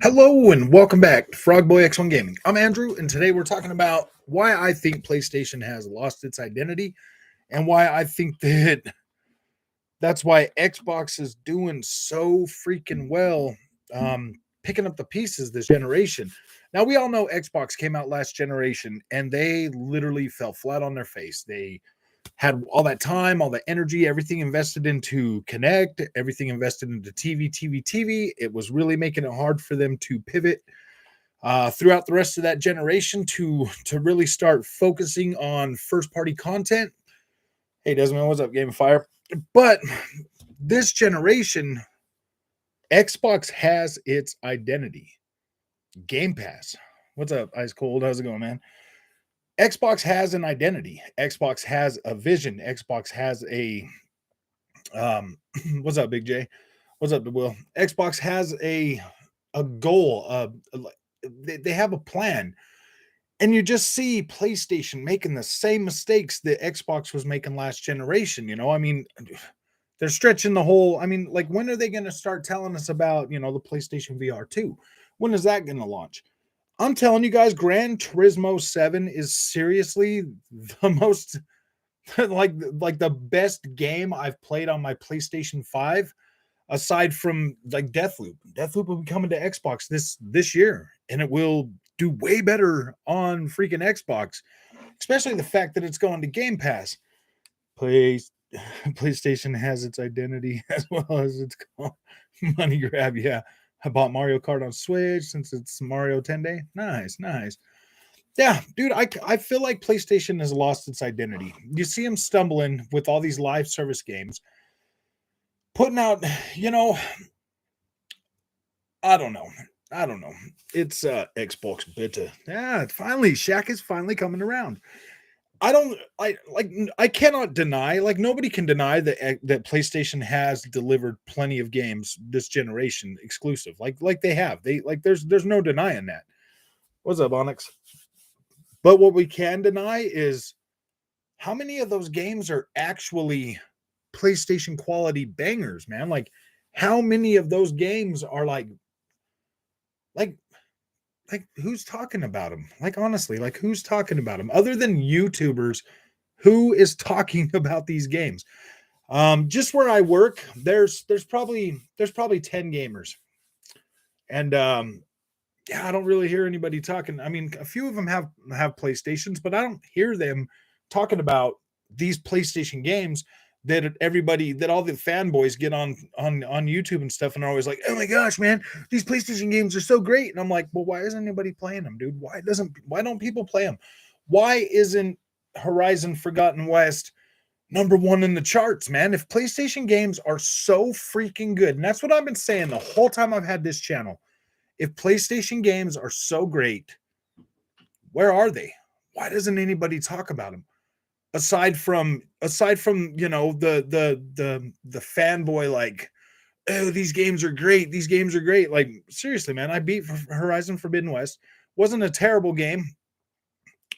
Hello and welcome back to Frogboy X1 Gaming. I'm Andrew, and today we're talking about why I think PlayStation has lost its identity and why I think that's why Xbox is doing so freaking well, picking up the pieces this generation. Now, we all know Xbox came out last generation and they literally fell flat on their face. They had all that time, all the energy, everything invested into Connect, everything invested into TV. It was really making it hard for them to pivot throughout the rest of that generation to really start focusing on first party content. Hey, Desmond, what's up, Game of Fire? But this generation, Xbox has its identity. Game Pass. What's up, Ice Cold? How's it going, man? Xbox has an identity. Xbox has a vision. Xbox has a what's up, Big J? What's up, Will? Xbox has a goal. They have a plan. And you just see PlayStation making the same mistakes that Xbox was making last generation. I mean, they're stretching the whole. I mean, like, when are they going to start telling us about, the PlayStation VR 2? When is that going to launch? I'm telling you guys, Gran Turismo 7 is seriously the most like the best game I've played on my PlayStation 5 aside from like Deathloop. Deathloop will be coming to Xbox this year, and it will do way better on freaking Xbox, especially the fact that it's going to Game Pass. Play, PlayStation has its identity as well as its money grab. Yeah, I bought Mario Kart on Switch since it's Mario 10 Day. Nice. Yeah, dude, I feel like PlayStation has lost its identity. You see them stumbling with all these live service games, putting out, you know, I don't know. I don't know. It's Xbox beta. Yeah, finally, Shaq is finally coming around. I cannot deny, like, nobody can deny that PlayStation has delivered plenty of games this generation exclusive. Like they have. They like there's no denying that. What's up, Onyx? But what we can deny is how many of those games are actually PlayStation quality bangers, man? Like, how many of those games are like who's talking about them? Like, honestly, like, who's talking about them other than YouTubers? Who is talking about these games? Just where I work, there's probably 10 gamers, and yeah, I don't really hear anybody talking. I mean, a few of them have PlayStations, but I don't hear them talking about these PlayStation games that all the fanboys get on YouTube and stuff, and are always like, "Oh my gosh, man, these PlayStation games are so great." And I'm like, "Well, why isn't anybody playing them, dude? Why don't people play them? Why isn't Horizon Forgotten West number one in the charts, man? If PlayStation games are so freaking good, and that's what I've been saying the whole time I've had this channel, if PlayStation games are so great, where are they? Why doesn't anybody talk about them? Aside from the fanboy, like, oh, these games are great. These games are great. Like, seriously, man, I beat Horizon Forbidden West. Wasn't a terrible game.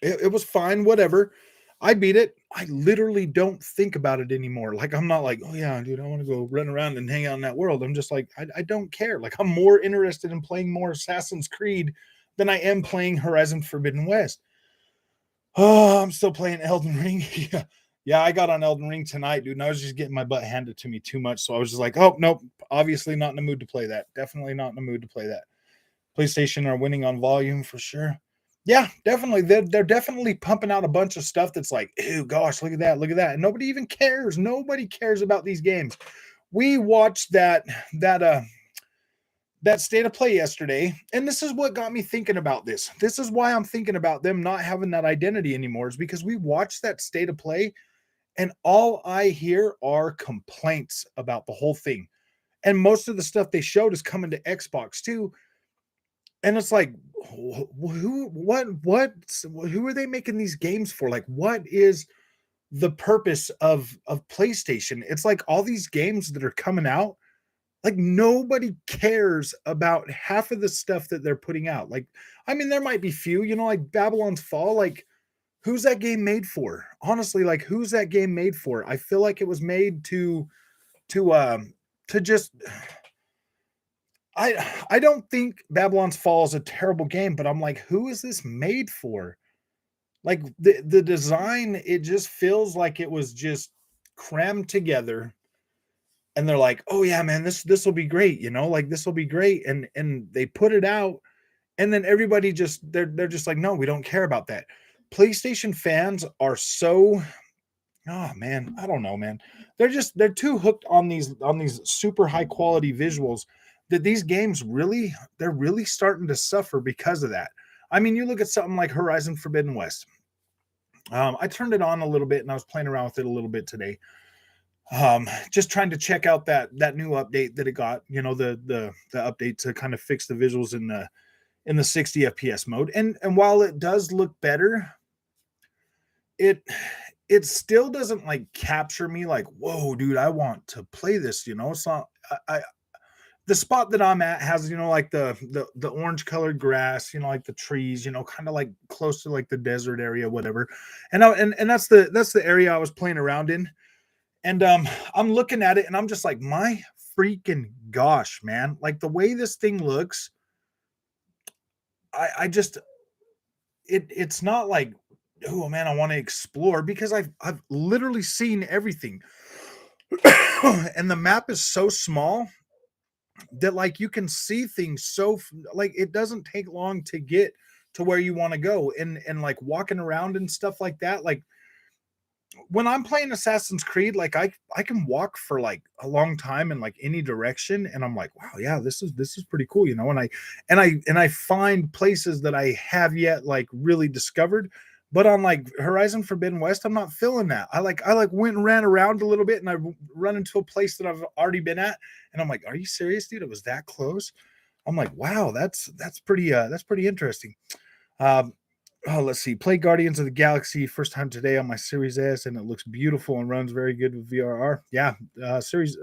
It was fine, whatever. I beat it. I literally don't think about it anymore. Like, I'm not like, oh yeah, dude, I want to go run around and hang out in that world. I'm just like, I don't care. Like, I'm more interested in playing more Assassin's Creed than I am playing Horizon Forbidden West. Oh, I'm still playing Elden Ring. Yeah. Yeah, I got on Elden Ring tonight, dude, and I was just getting my butt handed to me too much. So I was just like, oh, nope, obviously not in the mood to play that. Definitely not in the mood to play that. PlayStation are winning on volume for sure. Yeah, definitely. They're definitely pumping out a bunch of stuff that's like, oh gosh, look at that. And nobody even cares. Nobody cares about these games. We watched that that state of play yesterday, and this is what got me thinking about this. This is why I'm thinking about them not having that identity anymore, is because we watched that state of play, and all I hear are complaints about the whole thing. And most of the stuff they showed is coming to Xbox too. And it's like, who are they making these games for? Like, what is the purpose of PlayStation? It's like all these games that are coming out, like, nobody cares about half of the stuff that they're putting out. Like, I mean, there might be few, like Babylon's Fall. Like, who's that game made for? Honestly, like, who's that game made for? I feel like it was made to just I don't think Babylon's Fall is a terrible game, but I'm like, who is this made for? Like the design, it just feels like it was just crammed together, and they're like, "Oh yeah, man, this will be great," like this will be great, and they put it out, and then everybody just they're just like, "No, we don't care about that." PlayStation fans are so oh man, I don't know, man. They're too hooked on these super high quality visuals that these games really they're really starting to suffer because of that. I mean, you look at something like Horizon Forbidden West. I turned it on a little bit and I was playing around with it a little bit today. Just trying to check out that new update that it got, the update to kind of fix the visuals in the 60 FPS mode. And while it does look better, it it still doesn't like capture me like, whoa, dude, I want to play this, It's not I the spot that I'm at has, like the orange colored grass, like the trees, kind of like close to like the desert area, whatever. And that's the area I was playing around in. And I'm looking at it and I'm just like, my freaking gosh, man. Like the way this thing looks, I just it's not like, oh man, I want to explore because I've literally seen everything. And the map is so small that like you can see things like it doesn't take long to get to where you want to go and like walking around and stuff like that. Like when I'm playing Assassin's Creed, like I can walk for like a long time in like any direction, and I'm like, wow, yeah, this is pretty cool, And I find places that I have yet like really discovered, but on like Horizon Forbidden West, I'm not feeling that. I went and ran around a little bit, and I run into a place that I've already been at, and I'm like, are you serious, dude? It was that close. I'm like, wow, that's pretty interesting. Um, oh, let's see. Play Guardians of the Galaxy first time today on my Series S, and it looks beautiful and runs very good with VRR. Yeah, series.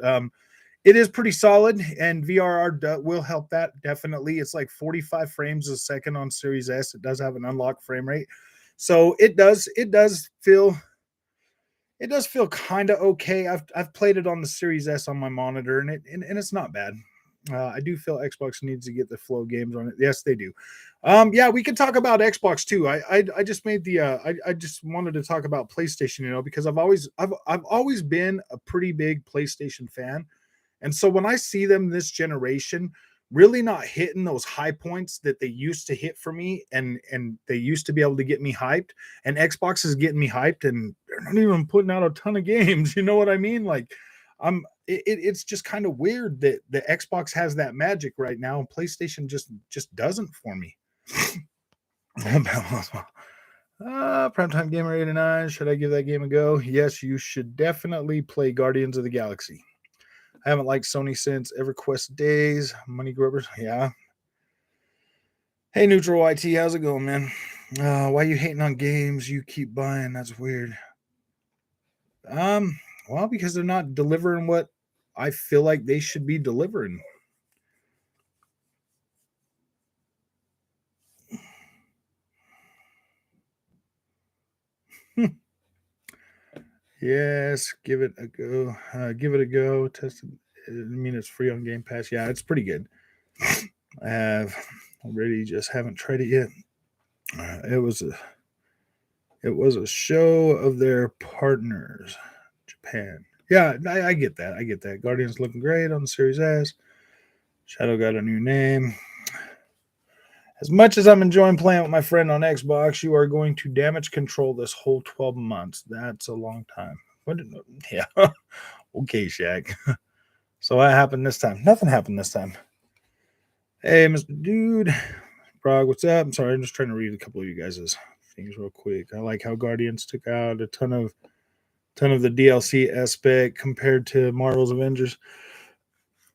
It is pretty solid, and VRR will help that definitely. It's like 45 frames a second on Series S. It does have an unlocked frame rate, so it does feel kind of okay. I've played it on the Series S on my monitor, and it's not bad. I do feel Xbox needs to get the flow games on it. Yes, they do. Yeah, we can talk about Xbox too. I just made the I just wanted to talk about PlayStation, because I've always been a pretty big PlayStation fan. And so when I see them this generation really not hitting those high points that they used to hit for me, and they used to be able to get me hyped, and Xbox is getting me hyped, and they're not even putting out a ton of games. You know what I mean? Like it's just kind of weird that the Xbox has that magic right now and PlayStation just doesn't for me. Primetime Gamer 89. Should I give that game a go? Yes, you should definitely play Guardians of the Galaxy. I haven't liked Sony since EverQuest days. Money grubbers. Yeah. Hey, Neutral YT. How's it going, man? Why you hating on games you keep buying? That's weird. Well, because they're not delivering what I feel like they should be delivering. Yes, give it a go. Give it a go. Test it. I mean, it's free on Game Pass. Yeah, it's pretty good. I have already, just haven't tried it yet. It was a show of their partners, Japan. Yeah, I get that. I get that. Guardians looking great on the Series S. Shadow got a new name. As much as I'm enjoying playing with my friend on Xbox, you are going to damage control this whole 12 months. That's a long time. What? Yeah. Okay, Shaq. So what happened this time? Nothing happened this time. Hey, Mr. Dude. Brog, what's up? I'm sorry, I'm just trying to read a couple of you guys' things real quick. I like how Guardians took out a ton of the DLC aspect compared to Marvel's Avengers.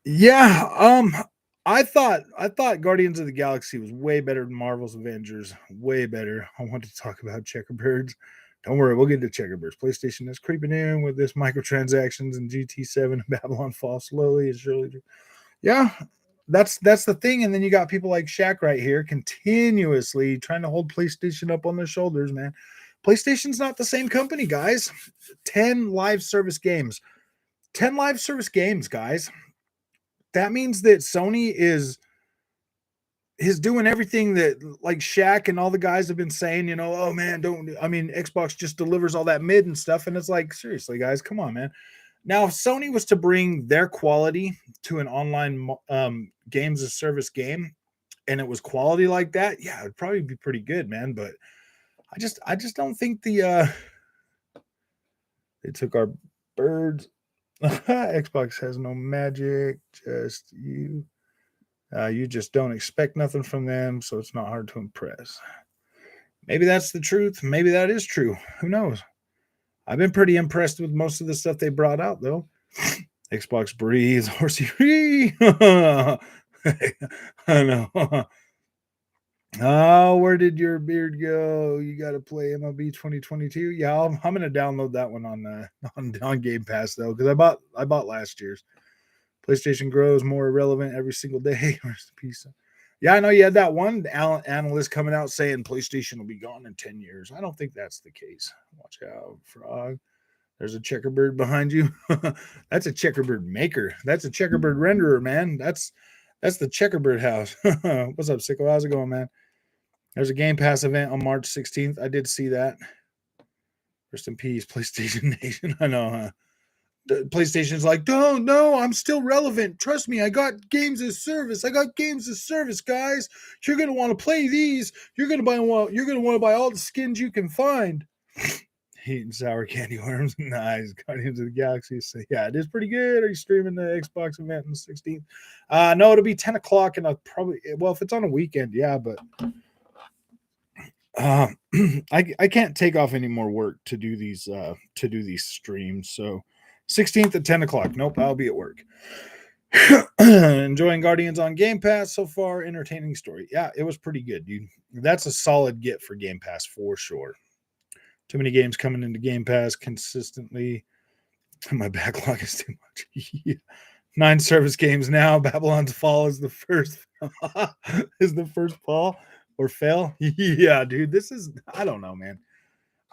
Yeah, I thought Guardians of the Galaxy was way better than Marvel's Avengers. Way better. I wanted to talk about Checkerbirds. Don't worry, we'll get to Checkerbirds. PlayStation is creeping in with this microtransactions and GT7 and Babylon Fall slowly and surely. Yeah, that's the thing. And then you got people like Shaq right here continuously trying to hold PlayStation up on their shoulders, man. PlayStation's not the same company, guys. 10 live service games. 10 live service games, guys. that means that Sony is doing everything that like Shaq and all the guys have been saying, oh man, Xbox just delivers all that mid and stuff. And it's like, seriously, guys, come on, man. Now, if Sony was to bring their quality to an online games as service game and it was quality like that, yeah, it'd probably be pretty good, man. But I just don't think they took our birds. Xbox has no magic, just you. You just don't expect nothing from them, so it's not hard to impress. Maybe that's the truth. Maybe that is true. Who knows? I've been pretty impressed with most of the stuff they brought out, though. Xbox breathes, horsey. I know. Oh, where did your beard go? You got to play MLB 2022. Yeah, I'm gonna download that one on Game Pass though, because I bought last year's. PlayStation grows more irrelevant every single day. Rest in peace. Yeah, I know you had that one analyst coming out saying PlayStation will be gone in 10 years. I don't think that's the case. Watch out, frog. There's a checkerbird behind you. That's a checkerbird maker. That's a checkerbird renderer, man. That's the checkerbird house. What's up, Sicko? How's it going, man? There's a Game Pass event on March 16th. I did see that. Rest in peace, PlayStation Nation. I know, huh? The PlayStation's like, no, I'm still relevant. Trust me, I got games as service. Guys. You're gonna want to play these. You're gonna want to buy all the skins you can find. Heat and sour candy worms. Nice. Guardians of the Galaxy. So yeah, it is pretty good. Are you streaming the Xbox event on the 16th? No, it'll be 10 o'clock, and I'll probably if it's on a weekend, yeah, but I can't take off any more work to do these streams. So 16th at 10 o'clock. Nope, I'll be at work. Enjoying Guardians on Game Pass so far. Entertaining story. Yeah, it was pretty good, dude. That's a solid get for Game Pass for sure. Too many games coming into Game Pass consistently. My backlog is too much. Yeah. 9 service games now. Babylon's Fall is the first fall or fail. Yeah, dude. I don't know, man.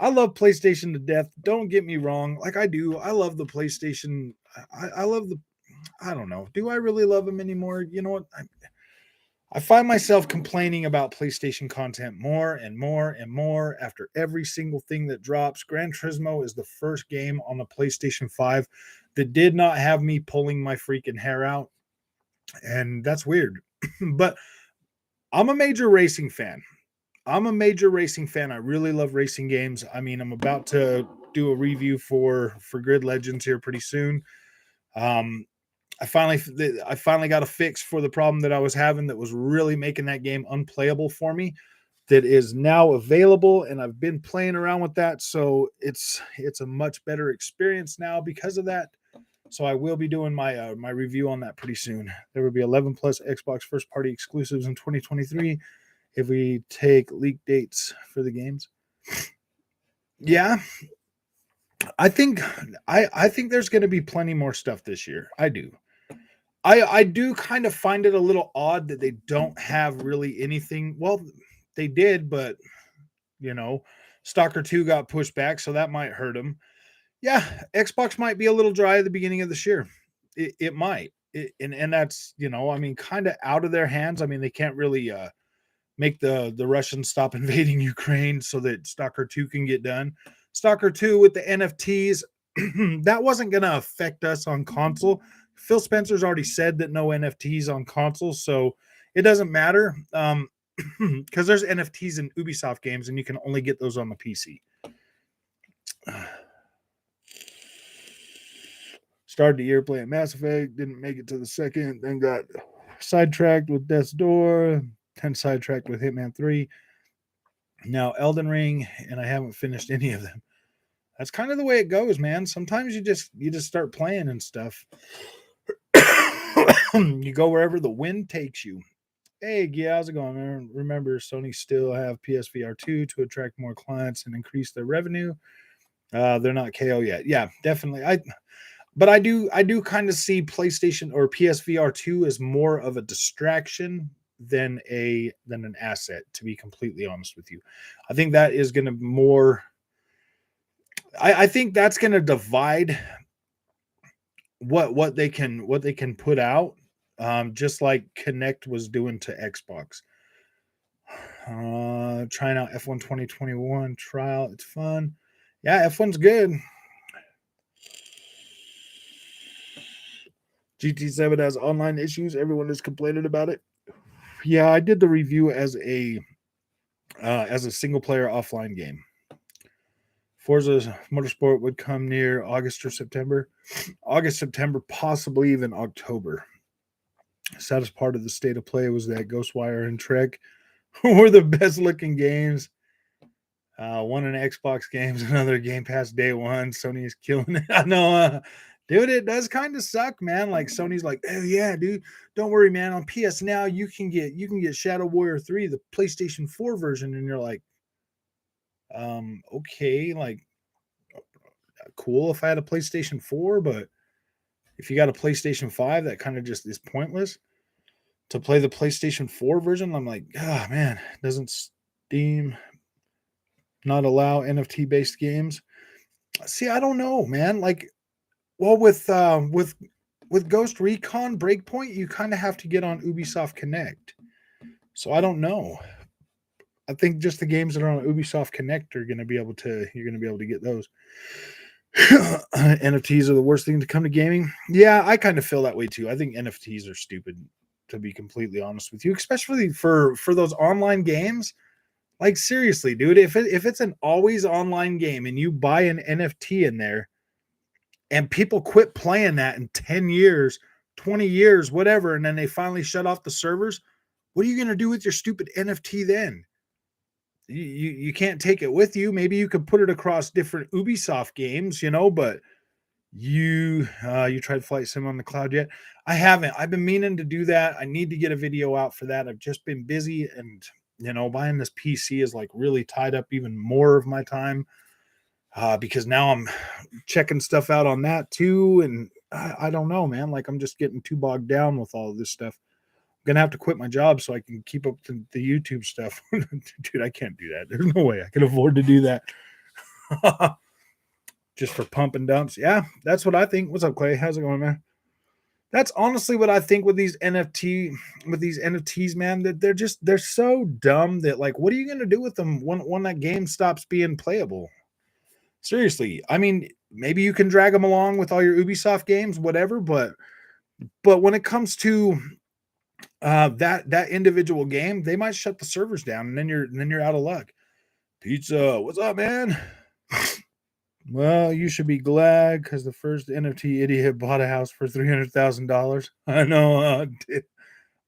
I love PlayStation to death. Don't get me wrong. Like I do. I love the PlayStation. I don't know. Do I really love them anymore? You know what? I find myself complaining about PlayStation content more and more and more after every single thing that drops. Gran Turismo is the first game on the PlayStation 5 that did not have me pulling my freaking hair out. And that's weird. But I'm a major racing fan. I really love racing games. I mean, I'm about to do a review for Grid Legends here pretty soon. I finally got a fix for the problem that I was having that was really making that game unplayable for me. That is now available, and I've been playing around with that, so it's a much better experience now because of that. So I will be doing my my review on that pretty soon. There will be 11 plus Xbox first party exclusives in 2023 if we take leak dates for the games. Yeah, I think there's going to be plenty more stuff this year. I do. I do kind of find it a little odd that they don't have really anything. Well, they did, but Stalker 2 got pushed back, so that might hurt them. Yeah, Xbox might be a little dry at the beginning of this year. It might. And that's, kind of out of their hands. I mean, they can't really make the Russians stop invading Ukraine so that Stalker 2 can get done. Stalker 2 with the NFTs, that wasn't going to affect us on console. Phil Spencer's already said that no NFTs on console, so it doesn't matter because there's NFTs in Ubisoft games, and you can only get those on the PC. Started the year playing Mass Effect, didn't make it to the second, then got sidetracked with Death's Door, then sidetracked with Hitman 3. Now Elden Ring, and I haven't finished any of them. That's kind of the way it goes, man. Sometimes you just start playing and stuff. You go wherever the wind takes you. Hey, yeah, how's it going, man? Remember, Sony still have PSVR 2 to attract more clients and increase their revenue. They're not KO yet. Yeah, definitely. But I do kind of see PlayStation or PSVR 2 as more of a distraction than an asset, to be completely honest with you. I think that is going to more. I think that's going to divide what they can put out just like Connect was doing to Xbox. Trying out F1 2021 trial. It's fun. Yeah, F1's good. GT7 has online issues. Everyone is complaining about it. Yeah, I did the review as a single player offline game. Forza Motorsport would come near August or September. August, September, possibly even October. Saddest part of the state of play was that Ghostwire and Trek were the best looking games. One in Xbox games, another Game Pass day one. Sony is killing it. I know, dude, it does kind of suck, man. Like Sony's like, oh yeah, dude, don't worry, man. On PS Now, you can get Shadow Warrior 3, the PlayStation 4 version, and you're like, okay, like cool if I had a PlayStation 4, but if you got a PlayStation 5, that kind of just is pointless. To play the PlayStation 4 version, I'm like, ah, oh, man, doesn't Steam not allow NFT based games? See, I don't know, man. Like, well, with Ghost Recon Breakpoint, you kind of have to get on Ubisoft Connect. So I don't know. I think just the games that are on Ubisoft Connect are going to be able to. You're going to be able to get those. NFTs are the worst thing to come to gaming. Yeah, I kind of feel that way too. I think NFTs are stupid, to be completely honest with you, especially for those online games. Like seriously, dude, if it's an always online game and you buy an NFT in there and people quit playing that in 10 years, 20 years, whatever, and then they finally shut off the servers, what are you going to do with your stupid NFT then? You can't take it with you. Maybe you could put it across different Ubisoft games, but you tried Flight Sim on the cloud yet? I haven't. I've been meaning to do that. I need to get a video out for that. I've just been busy, and buying this PC is like really tied up even more of my time, because now I'm checking stuff out on that too, and I don't know, man. Like I'm just getting too bogged down with all of this stuff. I'm gonna have to quit my job so I can keep up the YouTube stuff. Dude, I can't do that. There's no way I can afford to do that. Just for pump and dumps. Yeah, that's what I think. What's up, Clay? How's it going, man? That's honestly what I think with these NFTs, man. That they're so dumb that, like, what are you gonna do with them when that game stops being playable? Seriously, I mean, maybe you can drag them along with all your Ubisoft games, whatever. But when it comes to that individual game, they might shut the servers down, and then you're out of luck. Pizza, what's up, man? Well, you should be glad because the first NFT idiot bought a house for $300,000. I know.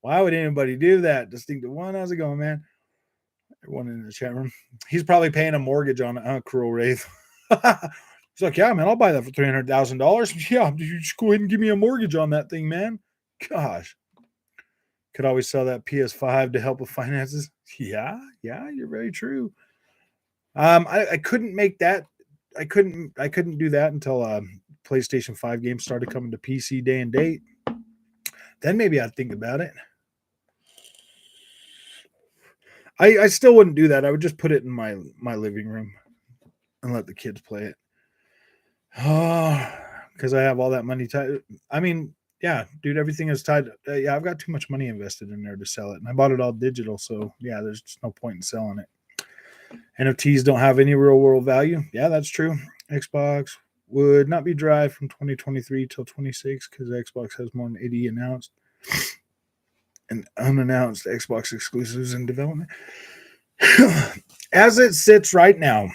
Why would anybody do that? Distinctive One, how's it going, man? Everyone in the chat room. He's probably paying a mortgage on Cruel Wraith. He's like, yeah, man, I'll buy that for $300,000. Yeah, you just go ahead and give me a mortgage on that thing, man. Gosh. Could always sell that PS5 to help with finances. Yeah, you're very true. I couldn't make that. I couldn't do that until PlayStation 5 games started coming to PC day and date. Then maybe I'd think about it. I still wouldn't do that. I would just put it in my living room and let the kids play it. Oh, because I have all that money tied. I mean, yeah, dude, everything is tied. Yeah, I've got too much money invested in there to sell it, and I bought it all digital. So yeah, there's just no point in selling it. NFTs don't have any real world value. Yeah, that's true. Xbox would not be dry from 2023 till 26 because Xbox has more than 80 announced and unannounced Xbox exclusives in development. As it sits right now,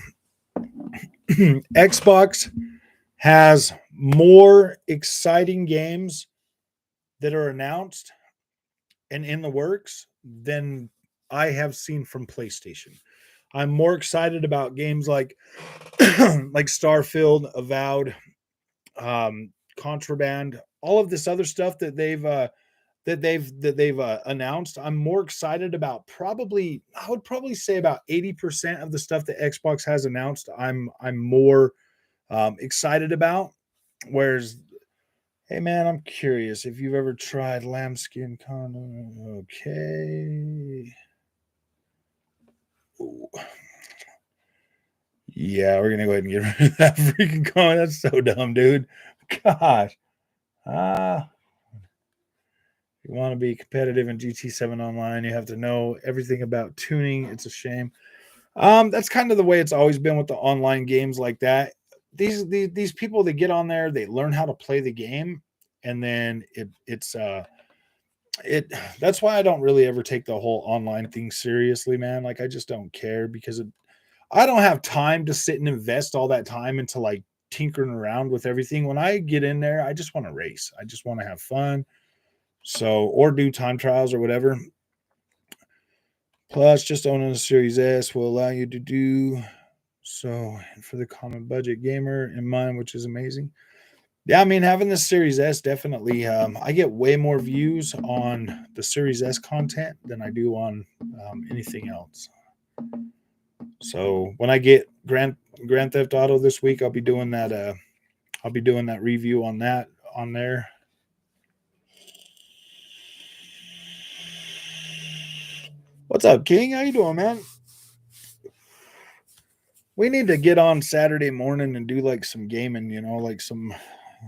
Xbox has more exciting games that are announced and in the works than I have seen from PlayStation. I'm more excited about games like Starfield, Avowed, Contraband, all of this other stuff that they've announced. I'm more excited about I would probably say about 80% of the stuff that Xbox has announced. I'm more excited about. Whereas, hey man, I'm curious if you've ever tried lambskin condom. Okay. Ooh. Yeah, we're gonna go ahead and get rid of that freaking comment. That's so dumb, dude. Gosh. You want to be competitive in GT7 Online, you have to know everything about tuning. It's a shame. That's kind of the way it's always been with the online games like that. These people that get on there, they learn how to play the game, and then it that's why I don't really ever take the whole online thing seriously, man. Like I just don't care because I don't have time to sit and invest all that time into like tinkering around with everything. When I get in there, I just want to race. I just want to have fun. So, or do time trials or whatever. Plus, just owning a Series S will allow you to do so for the common budget gamer in mind, which is amazing. Yeah, I mean, having the Series S definitely, I get way more views on the Series S content than I do on anything else. So when I get Grand Theft Auto this week, I'll be doing that. I'll be doing that review on that on there. What's up, King? How you doing, man? We need to get on Saturday morning and do like some gaming, like some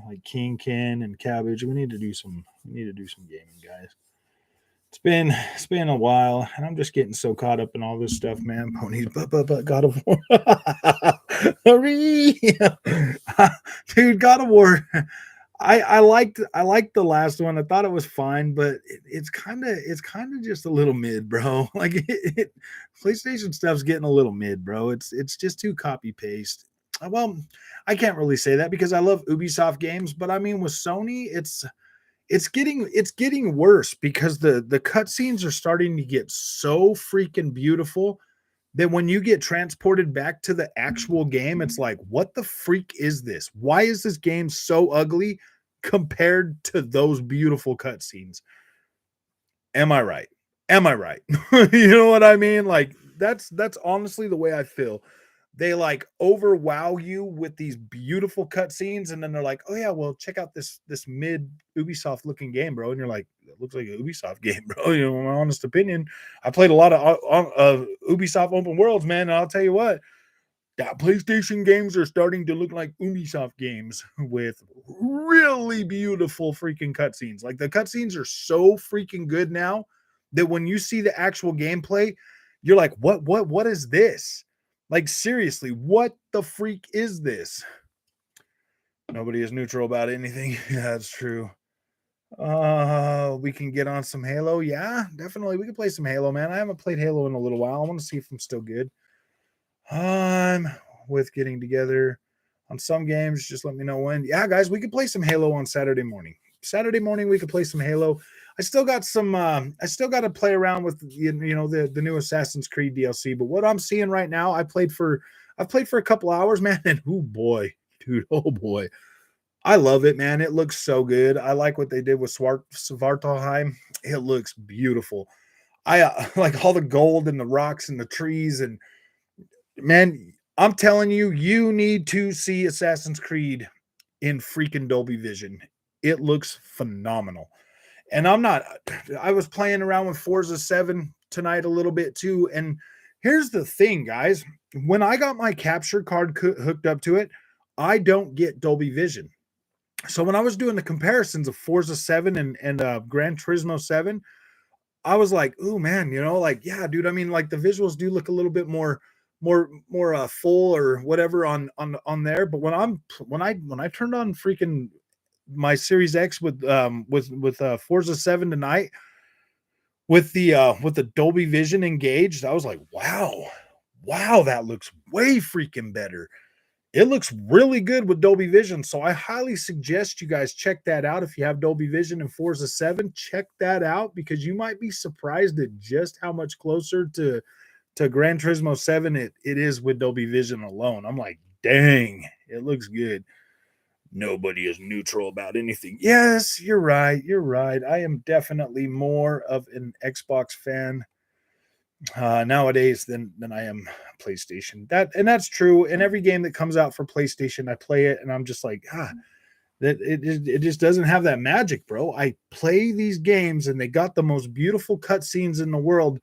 like King Ken and Cabbage. We need to do some gaming, guys. It's been a while, and I'm just getting so caught up in all this stuff, man. Ponies, but God of War, hurry, dude, God of War. I liked the last one. I thought it was fine, but it's kind of just a little mid, bro. Like PlayStation stuff's getting a little mid, bro. It's just too copy paste. Well, I can't really say that because I love Ubisoft games, but I mean with Sony, it's getting worse because the cutscenes are starting to get so freaking beautiful that when you get transported back to the actual game, it's like, what the freak is this? Why is this game so ugly compared to those beautiful cutscenes? Am I right? Am I right? You know what I mean? Like that's honestly the way I feel. They like overwow you with these beautiful cutscenes, and then they're like, "Oh yeah, well check out this mid Ubisoft looking game, bro." And you're like, "It looks like a Ubisoft game, bro." My honest opinion. I played a lot of Ubisoft open worlds, man. And I'll tell you what, that PlayStation games are starting to look like Ubisoft games with really beautiful freaking cutscenes. Like the cutscenes are so freaking good now that when you see the actual gameplay, you're like, what is this? Like seriously, what the freak is this? Nobody is neutral about anything. Yeah, that's true. We can get on some Halo. Yeah, definitely. We can play some Halo, man. I haven't played Halo in a little while. I want to see if I'm still good. I'm with getting together on some games. Just let me know when. Yeah, guys, we could play some Halo on Saturday morning. Saturday morning, we could play some Halo. I still got some. I still got to play around with the new Assassin's Creed DLC. But what I'm seeing right now, I've played for a couple hours, man, and oh boy, dude, oh boy, I love it, man. It looks so good. I like what they did with Svartalheim. It looks beautiful. I like all the gold and the rocks and the trees and man, I'm telling you, you need to see Assassin's Creed in freaking Dolby Vision. It looks phenomenal. And I was playing around with Forza 7 tonight a little bit too. And here's the thing, guys. When I got my capture card hooked up to it, I don't get Dolby Vision. So when I was doing the comparisons of Forza 7 and Gran Turismo 7, I was like, "Ooh, man, like, yeah, dude. I mean, like the visuals do look a little bit more full or whatever on there. But when I turned on freaking my Series X with Forza 7 tonight with the Dolby Vision engaged, I was like, wow, that looks way freaking better. It looks really good with Dolby Vision. So I highly suggest you guys check that out. If you have Dolby Vision and Forza 7, check that out because you might be surprised at just how much closer to Gran Turismo 7 it is with Dolby Vision alone. I'm like, dang, it looks good. Nobody is neutral about anything. Yes, you're right. You're right. I am definitely more of an Xbox fan nowadays than I am PlayStation. That's true. And every game that comes out for PlayStation, I play it, and I'm just like, that it just doesn't have that magic, bro. I play these games, and they got the most beautiful cutscenes in the world,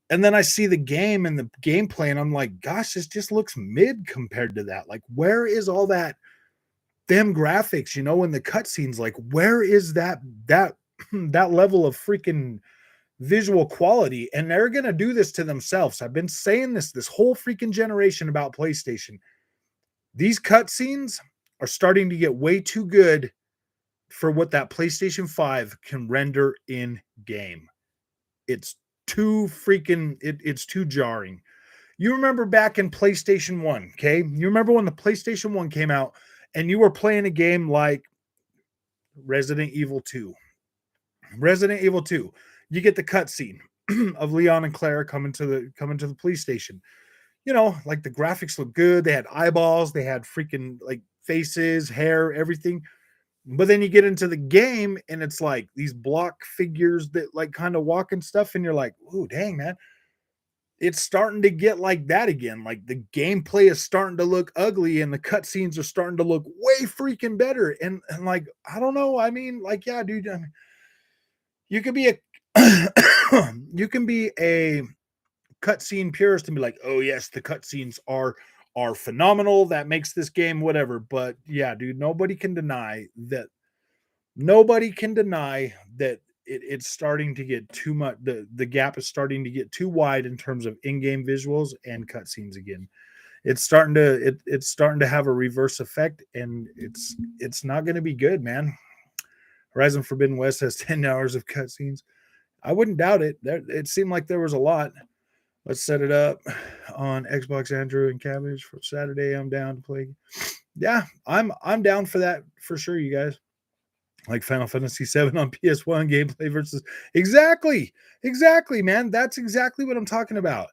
and then I see the game and the gameplay, and I'm like, gosh, this just looks mid compared to that. Like, where is all that them graphics, in the cutscenes? Like, where is that that level of freaking visual quality, and they're going to do this to themselves. I've been saying this whole freaking generation about PlayStation. These cutscenes are starting to get way too good for what that PlayStation 5 can render in game. It's too freaking it's too jarring. You remember back in PlayStation 1, okay? You remember when the PlayStation 1 came out and you were playing a game like Resident Evil 2. Resident Evil 2. You get the cutscene of Leon and Claire coming to the police station. You know, like the graphics look good. They had eyeballs, they had freaking like faces, hair, everything. But then you get into the game and it's like these block figures that like kind of walk and stuff, and you're like, "Ooh, dang, man." It's starting to get like that again. Like the gameplay is starting to look ugly and the cutscenes are starting to look way freaking better. And like, I don't know. I mean, like, yeah, dude, I mean, you could be a you can be a cutscene purist and be like, oh yes, the cutscenes are phenomenal. That makes this game whatever. But yeah, dude, nobody can deny that it's starting to get too much. The gap is starting to get too wide in terms of in-game visuals and cutscenes again. It's starting to have a reverse effect, and it's not going to be good, man. Horizon Forbidden West has 10 hours of cutscenes. I wouldn't doubt it. It seemed like there was a lot. Let's set it up on Xbox, Andrew, and Cabbage for Saturday. I'm down to play. Yeah, I'm down for that for sure, you guys. Like Final Fantasy 7 on PS1 gameplay versus exactly, man. That's exactly what I'm talking about.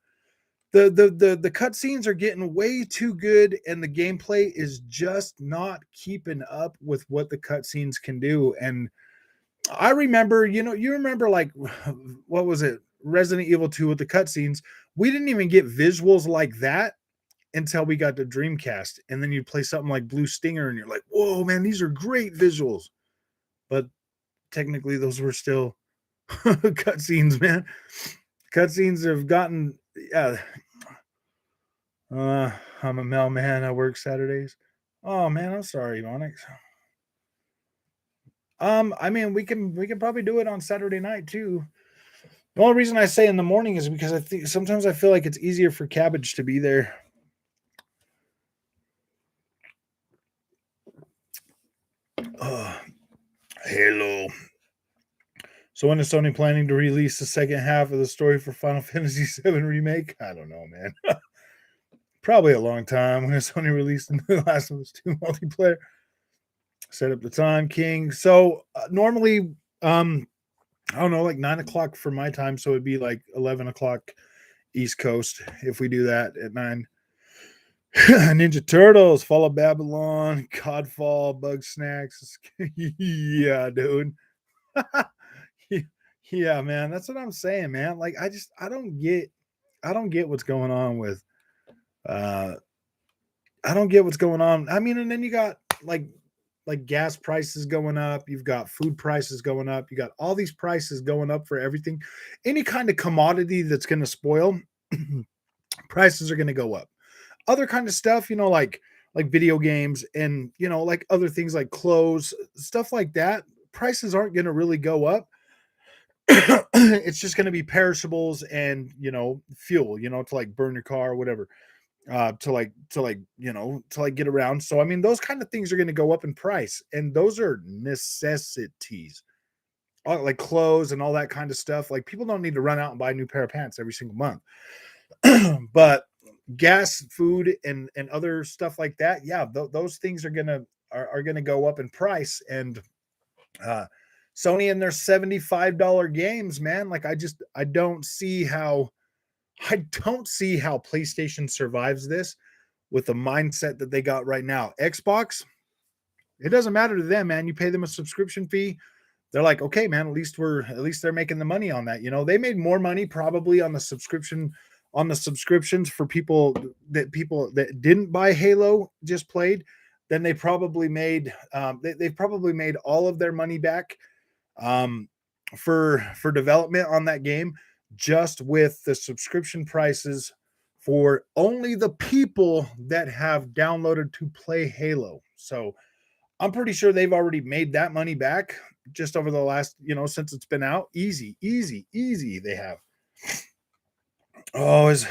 The cutscenes are getting way too good, and the gameplay is just not keeping up with what the cutscenes can do. And I remember, you remember like what was it? Resident Evil 2 with the cutscenes. We didn't even get visuals like that until we got to Dreamcast. And then you play something like Blue Stinger and you're like, whoa, man, these are great visuals. But technically those were still cutscenes, man. Cutscenes have gotten yeah. I'm a mailman. I work Saturdays. Oh man, I'm sorry, Onyx. I mean, we can probably do it on Saturday night too. The only reason I say in the morning is because I think sometimes I feel like it's easier for Cabbage to be there. Halo. So when is Sony planning to release the second half of the story for Final Fantasy VII Remake? I don't know, man. Probably a long time. When is Sony releasing The Last of Us 2 multiplayer? Set up the time, King. So normally, I don't know, like 9 o'clock for my time. So it'd be like 11 o'clock East Coast if we do that at 9. Ninja Turtles, Fall of Babylon, Godfall, Bug Snacks. Yeah, dude. Yeah, man. That's what I'm saying, man. Like I don't get what's going on with I don't get what's going on. I mean, and then you got like gas prices going up, you've got food prices going up, you got all these prices going up for everything. Any kind of commodity that's going to spoil, prices are going to go up. Other kind of stuff, like video games and like other things like clothes, stuff like that, prices aren't going to really go up. It's just going to be perishables and fuel, to like burn your car or whatever, to get around. So I mean, those kind of things are going to go up in price, and those are necessities. Like clothes and all that kind of stuff. Like people don't need to run out and buy a new pair of pants every single month. But gas, food, and other stuff like that, yeah, those things are gonna go up in price. And Sony and their $75 games, man, like I don't see how PlayStation survives this with the mindset that they got right now. Xbox, it doesn't matter to them, man. You pay them a subscription fee. They're like, okay, man, at least they're making the money on that. They made more money probably on the subscriptions for people that didn't buy Halo just played than they probably made. They've probably made all of their money back for development on that game just with the subscription prices for only the people that have downloaded to play Halo. So I'm pretty sure they've already made that money back just over the last, since it's been out. Easy they have. Oh, his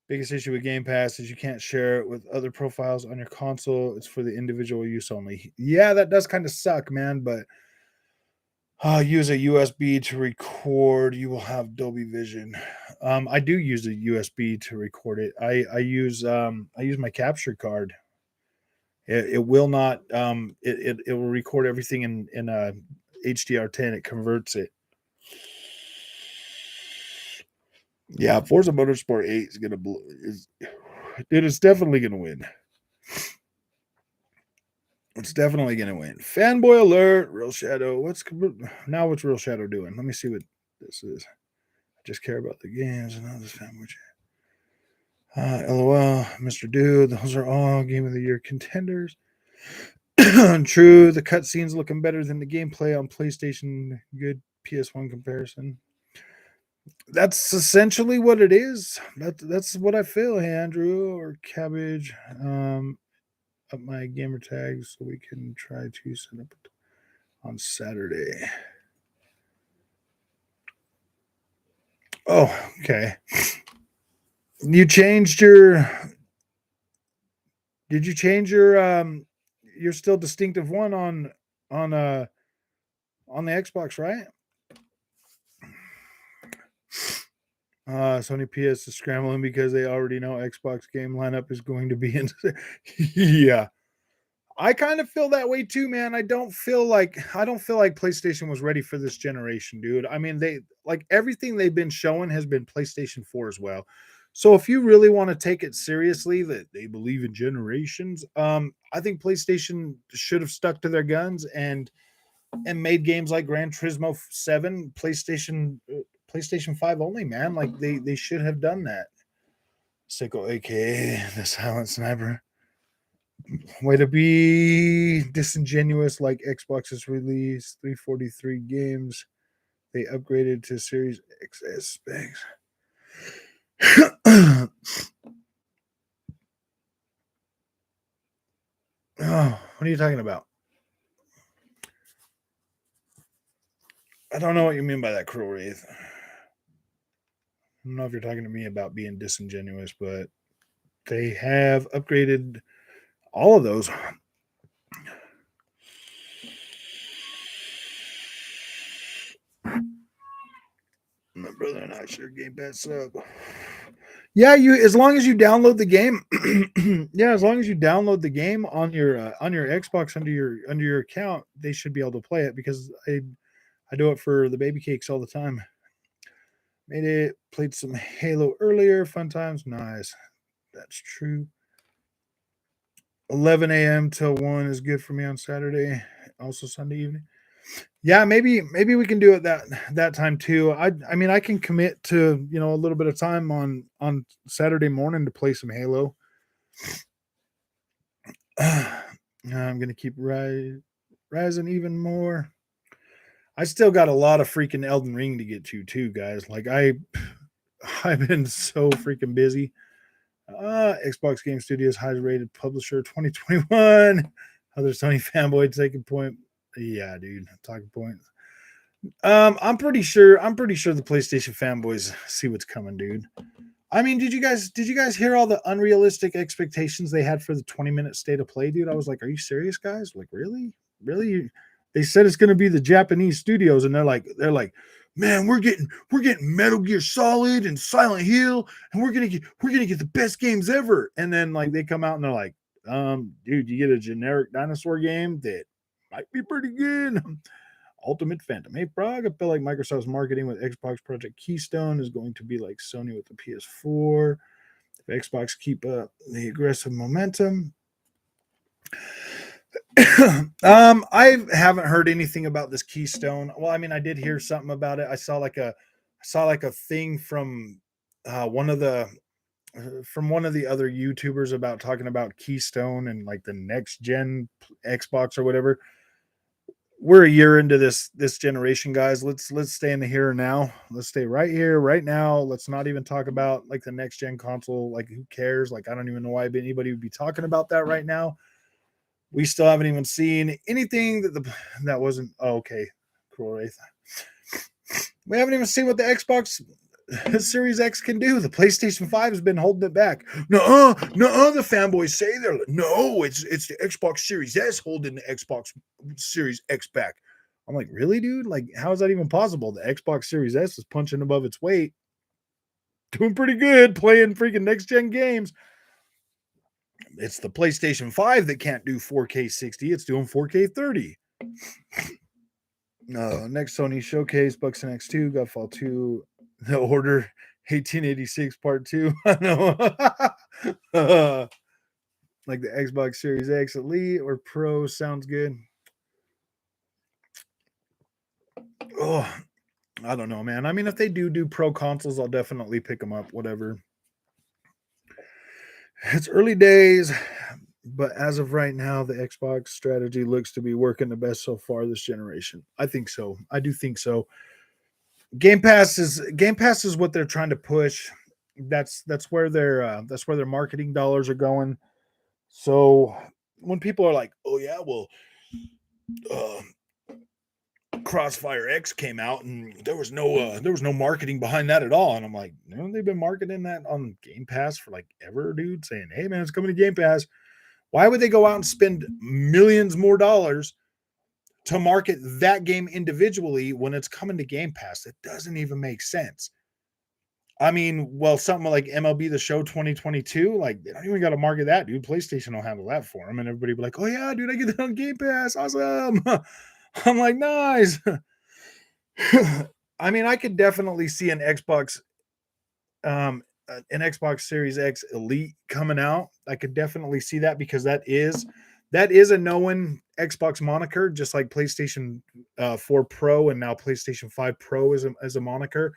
biggest issue with Game Pass is you can't share it with other profiles on your console. It's for the individual use only. Yeah, that does kind of suck, man, but use a USB to record. You will have Dolby Vision. I do use a USB to record it. I use my capture card. It will not. It will record everything in a HDR10. It converts it. Yeah, Forza Motorsport 8 is gonna it is definitely gonna win. It's definitely gonna win. Fanboy alert, Real Shadow. What's Real Shadow doing? Let me see what this is. I just care about the games and all this fanboy chat. LOL, Mr. Dude, those are all Game of the Year contenders. True, the cutscenes looking better than the gameplay on PlayStation. Good PS1 comparison. That's essentially what it is. That's what I feel. Hey, Andrew or Cabbage. Up my gamer tags so we can try to set up on Saturday. Oh, okay. You changed your. Did you change your still distinctive one on the Xbox, right? Sony PS is scrambling because they already know Xbox game lineup is going to be in. Yeah. I kind of feel that way too, man. I don't feel like PlayStation was ready for this generation, dude. I mean, they like everything they've been showing has been PlayStation 4 as well. So if you really want to take it seriously that they believe in generations, I think PlayStation should have stuck to their guns and made games like Gran Turismo 7 PlayStation 5 only, man. Like they should have done that. Sicko, aka the Silent Sniper. Way to be disingenuous, like Xbox's release 343 games. They upgraded to Series XS specs. Oh, what are you talking about? I don't know what you mean by that, Cruel Wraith. I don't know if you're talking to me about being disingenuous, but they have upgraded all of those. My brother and I share Game Pass sub. Yeah, as long as you download the game. Yeah, as long as you download the game on your Xbox under your account, they should be able to play it because I do it for the baby cakes all the time. Made it, played some Halo earlier, fun times, nice. That's true. 11 a.m. till 1 is good for me on Saturday, also Sunday evening. Yeah, maybe we can do it that time too. I mean I can commit to a little bit of time on Saturday morning to play some Halo. I'm gonna keep rising even more. I still got a lot of freaking Elden Ring to get to too, guys. Like I've been so freaking busy. Xbox Game Studios highest rated publisher 2021. Other Sony fanboy taking point. Yeah, dude, talking points. I'm pretty sure the PlayStation fanboys see what's coming, dude. I mean, did you guys hear all the unrealistic expectations they had for the 20-minute state of play, dude? I was like, are you serious, guys? Like, really? They said it's going to be the Japanese studios, and they're like, man, we're getting Metal Gear Solid and Silent Hill, and we're gonna get the best games ever. And then like they come out and they're like, dude, you get a generic dinosaur game that might be pretty good. Ultimate Phantom. Hey, Prague, I feel like Microsoft's marketing with Xbox Project Keystone is going to be like Sony with the PS4. If Xbox keep up the aggressive momentum. I haven't heard anything about this Keystone. Well, I mean, I did hear something about it. I saw like a thing from one of the other YouTubers about talking about Keystone and like the next gen Xbox or whatever. We're a year into this generation, guys. Let's stay in the here and now. Let's stay right here, right now. Let's not even talk about like the next gen console. Like, who cares? Like, I don't even know why anybody would be talking about that right now. We still haven't even seen anything that wasn't okay. Cool Wraith. We haven't even seen what the Xbox Series X can do. The PlayStation 5 has been holding it back. No, the fanboys say they're no, it's the Xbox Series S holding the Xbox Series X back. I'm like, really, dude? Like, how is that even possible? The Xbox Series S is punching above its weight, doing pretty good, playing freaking next gen games. It's the PlayStation 5 that can't do 4K 60, it's doing 4K 30. Next Sony showcase, Buxton X2, Godfall 2, The Order 1886 Part 2. I know. Like the Xbox Series X Elite or Pro sounds good. Oh, I don't know, man. I mean, if they do Pro consoles, I'll definitely pick them up, whatever. It's early days, but as of right now, the Xbox strategy looks to be working the best so far this generation. I think so. I do think so. Game Pass is what they're trying to push. That's where their marketing dollars are going. So when people are like, "Oh yeah, well, Crossfire X came out and there was no marketing behind that at all," and I'm like, "No, they've been marketing that on Game Pass for like ever, dude. Saying, hey man, it's coming to Game Pass. Why would they go out and spend millions more dollars to market that game individually when it's coming to Game Pass? It doesn't even make sense." I mean, well, something like MLB The Show 2022, like they don't even got to market that, dude. PlayStation will handle that for them, and everybody be like, "Oh yeah, dude, I get it on Game Pass, awesome." I'm like, nice. I mean, I could definitely see an Xbox Series X Elite coming out. I could definitely see that because that is a known Xbox moniker, just like PlayStation 4 Pro and now PlayStation 5 Pro as a moniker.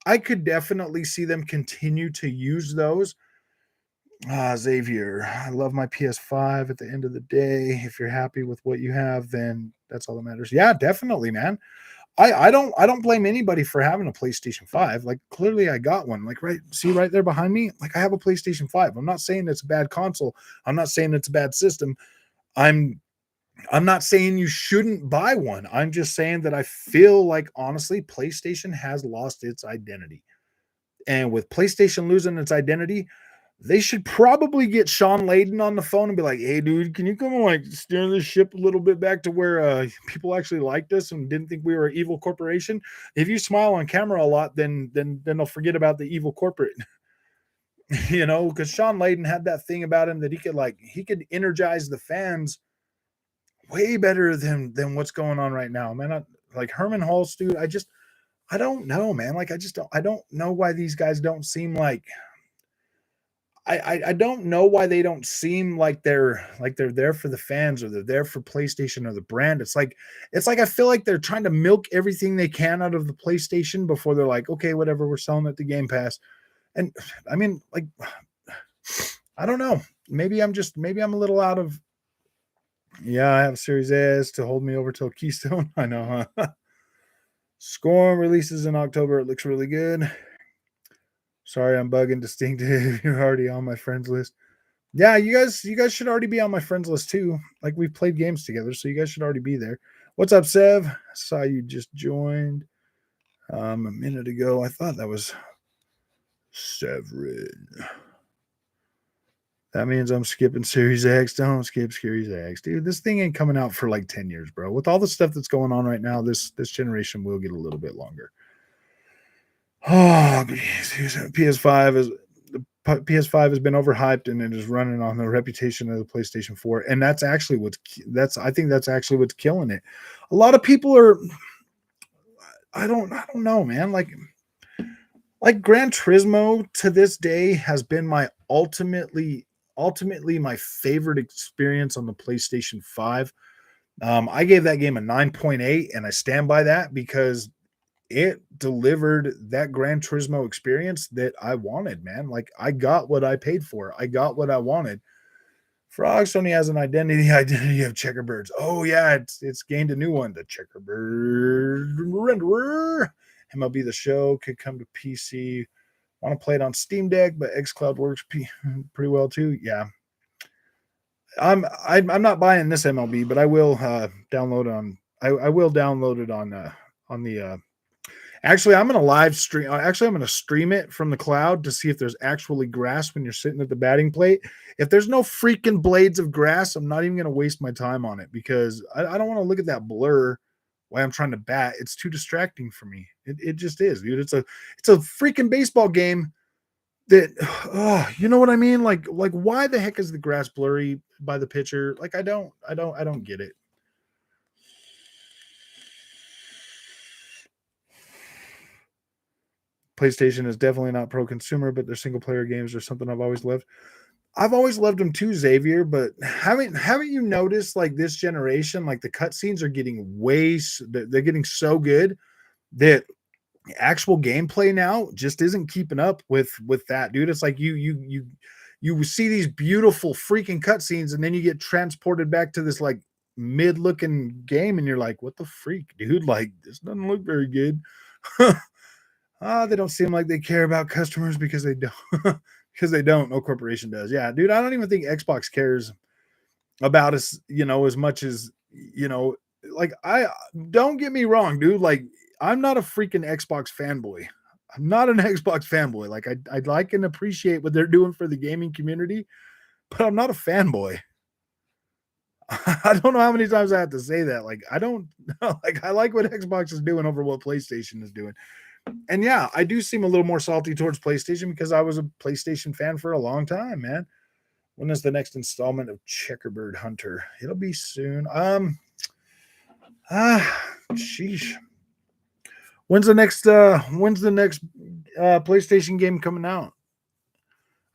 I could definitely see them continue to use those. Xavier, I love my PS5. At the end of the day, if you're happy with what you have, then that's all that matters. Yeah, definitely, man. I don't blame anybody for having a PlayStation 5. Like clearly I got one. Like right there behind me, like I have a PlayStation 5. I'm not saying it's a bad console. I'm not saying it's a bad system. I'm I'm not saying you shouldn't buy one. I'm just saying that I feel like honestly PlayStation has lost its identity. And with PlayStation losing its identity, they should probably get Sean Layden on the phone and be like, "Hey, dude, can you come and like steer this ship a little bit back to where people actually liked us and didn't think we were an evil corporation? If you smile on camera a lot, then they'll forget about the evil corporate." Because Sean Layden had that thing about him that he could energize the fans way better than what's going on right now, man. Like Herman Hulst, dude. I don't know, man. Like I don't know why these guys don't seem like I don't know why they don't seem like they're there for the fans or they're there for PlayStation or the brand. It's like I feel like they're trying to milk everything they can out of the PlayStation before they're like, okay, whatever, we're selling it to Game Pass. And I mean, like, I don't know. Maybe I'm a little out of. Yeah, I have Series S to hold me over till Keystone. I know, huh? Scorn releases in October. It looks really good. Sorry, I'm bugging Distinctive. You're already on my friends list. Yeah, you guys should already be on my friends list too. Like we've played games together, so you guys should already be there. What's up, Sev? Saw you just joined a minute ago. I thought that was Severin. That means I'm skipping Series X. Don't skip Series X, dude. This thing ain't coming out for like 10 years, bro. With all the stuff that's going on right now, this generation will get a little bit longer. Oh, PS5 is the PS5 has been overhyped and it is running on the reputation of the PlayStation 4, and I think that's actually what's killing it. A lot of people are. I don't know, man. Like Gran Turismo to this day has been my ultimately my favorite experience on the PlayStation 5. I gave that game a 9.8, and I stand by that because it delivered that Gran Turismo experience that I wanted, man. Like I got what I paid for. I got what I wanted. Frogs only has an identity of Checkerbirds. Oh yeah, it's gained a new one, the Checkerbird renderer. MLB The Show could come to PC. Want to play it on Steam Deck, but xCloud works pretty well too. Yeah. I'm not buying this MLB, but I will download on. I will download it on the. Actually, I'm gonna live stream. Actually, I'm gonna stream it from the cloud to see if there's actually grass when you're sitting at the batting plate. If there's no freaking blades of grass, I'm not even gonna waste my time on it because I don't want to look at that blur while I'm trying to bat. It's too distracting for me. It just is, dude. It's a freaking baseball game that you know what I mean? Like why the heck is the grass blurry by the pitcher? Like I don't get it. PlayStation is definitely not pro consumer, but their single player games are something I've always loved. I've always loved them too, Xavier, but haven't you noticed like this generation, like the cutscenes are getting they're getting so good that actual gameplay now just isn't keeping up with that, dude. It's like you see these beautiful freaking cutscenes, and then you get transported back to this like mid-looking game, and you're like, what the freak, dude? Like this doesn't look very good. They don't seem like they care about customers because they don't. Because they don't. No corporation does. Yeah, dude. I don't even think Xbox cares about us, as much as Like I don't get me wrong, dude. Like I'm not a freaking Xbox fanboy. I'm not an Xbox fanboy. Like I like and appreciate what they're doing for the gaming community, but I'm not a fanboy. I don't know how many times I have to say that. Like I don't like I like what Xbox is doing over what PlayStation is doing. And yeah, I do seem a little more salty towards PlayStation because I was a PlayStation fan for a long time, man. When is the next installment of Checkerbird Hunter? It'll be soon. Sheesh. When's the next PlayStation game coming out?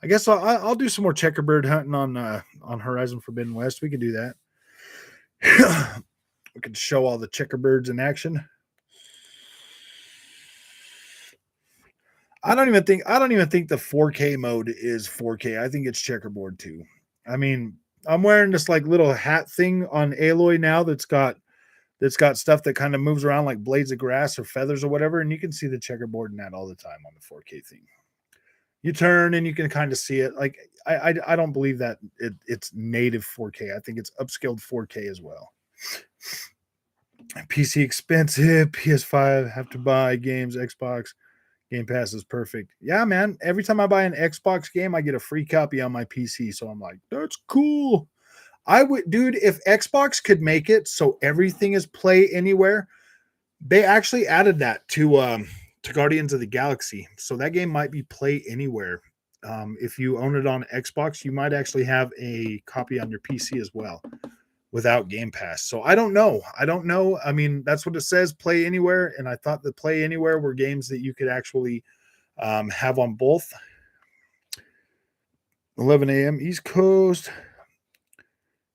I guess I'll do some more checkerbird hunting on Horizon Forbidden West. We can do that. We can show all the checkerbirds in action. I don't even think the 4K mode is 4K. I think it's checkerboard too. I mean, I'm wearing this like little hat thing on Aloy now that's got stuff that kind of moves around like blades of grass or feathers or whatever, and you can see the checkerboard in that all the time on the 4K thing. You turn and you can kind of see it. Like I don't believe that it's native 4K. I think it's upscaled 4K as well. PC expensive, PS5 have to buy games, Xbox Game Pass is perfect. Yeah, man. Every time I buy an Xbox game, I get a free copy on my PC. So I'm like, that's cool. I would, dude, if Xbox could make it so everything is play anywhere, they actually added that to Guardians of the Galaxy. So that game might be play anywhere. If you own it on Xbox, you might actually have a copy on your PC as well without Game Pass. So I don't know. I mean, that's what it says, play anywhere. And I thought the play anywhere were games that you could actually have on both. 11 a.m. East Coast.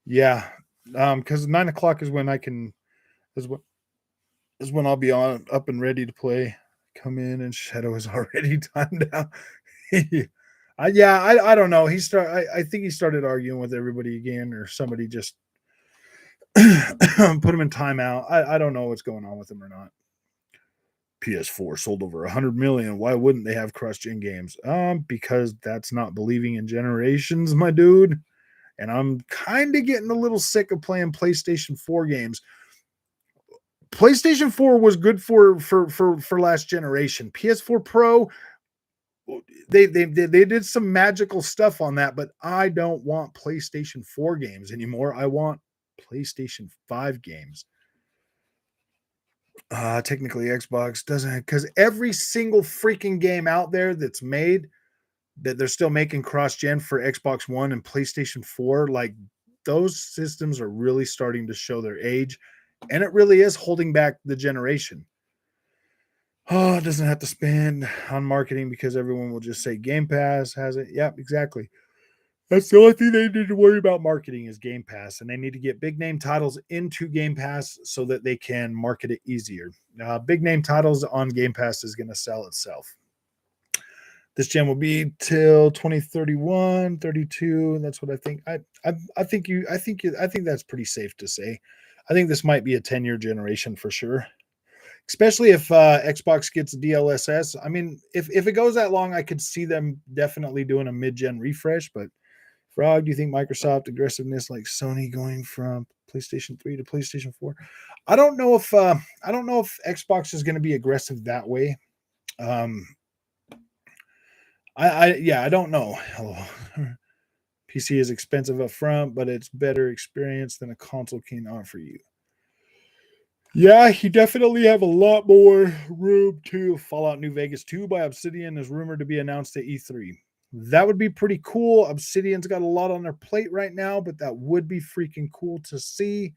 Yeah. Because 9 o'clock is when is when I'll be up and ready to play. Come in and Shadow is already timed out. I don't know. I think he started arguing with everybody again, or somebody just put him in timeout. I don't know what's going on with him or not. PS4 sold over 100 million. Why wouldn't they have cross-gen games? Because that's not believing in generations, my dude. And I'm kind of getting a little sick of playing PlayStation 4 games. PlayStation 4 was good for last generation. PS4 Pro, they did some magical stuff on that, but I don't want PlayStation 4 games anymore. I want PlayStation 5 games. Technically Xbox doesn't, because every single freaking game out there that's made that they're still making cross-gen for Xbox One and PlayStation 4, like those systems are really starting to show their age, and it really is holding back the generation. Oh, it doesn't have to spend on marketing because everyone will just say Game Pass has it. Yep, exactly. That's the only thing they need to worry about marketing is Game Pass, and they need to get big name titles into Game Pass so that they can market it easier. Big name titles on Game Pass is going to sell itself. This gen will be till 2031, 32. That's what I think. I think that's pretty safe to say. I think this might be a 10-year generation for sure. Especially if Xbox gets DLSS. I mean, if it goes that long, I could see them definitely doing a mid-gen refresh, but if Frog, do you think Microsoft aggressiveness like Sony going from PlayStation 3 to PlayStation 4? I don't know if Xbox is going to be aggressive that way. Um, I don't know. PC is expensive up front, but it's better experience than a console can offer you. Yeah, you definitely have a lot more room to. Fallout New Vegas 2 by Obsidian is rumored to be announced at E3. That would be pretty cool. Obsidian's got a lot on their plate right now, but that would be freaking cool to see.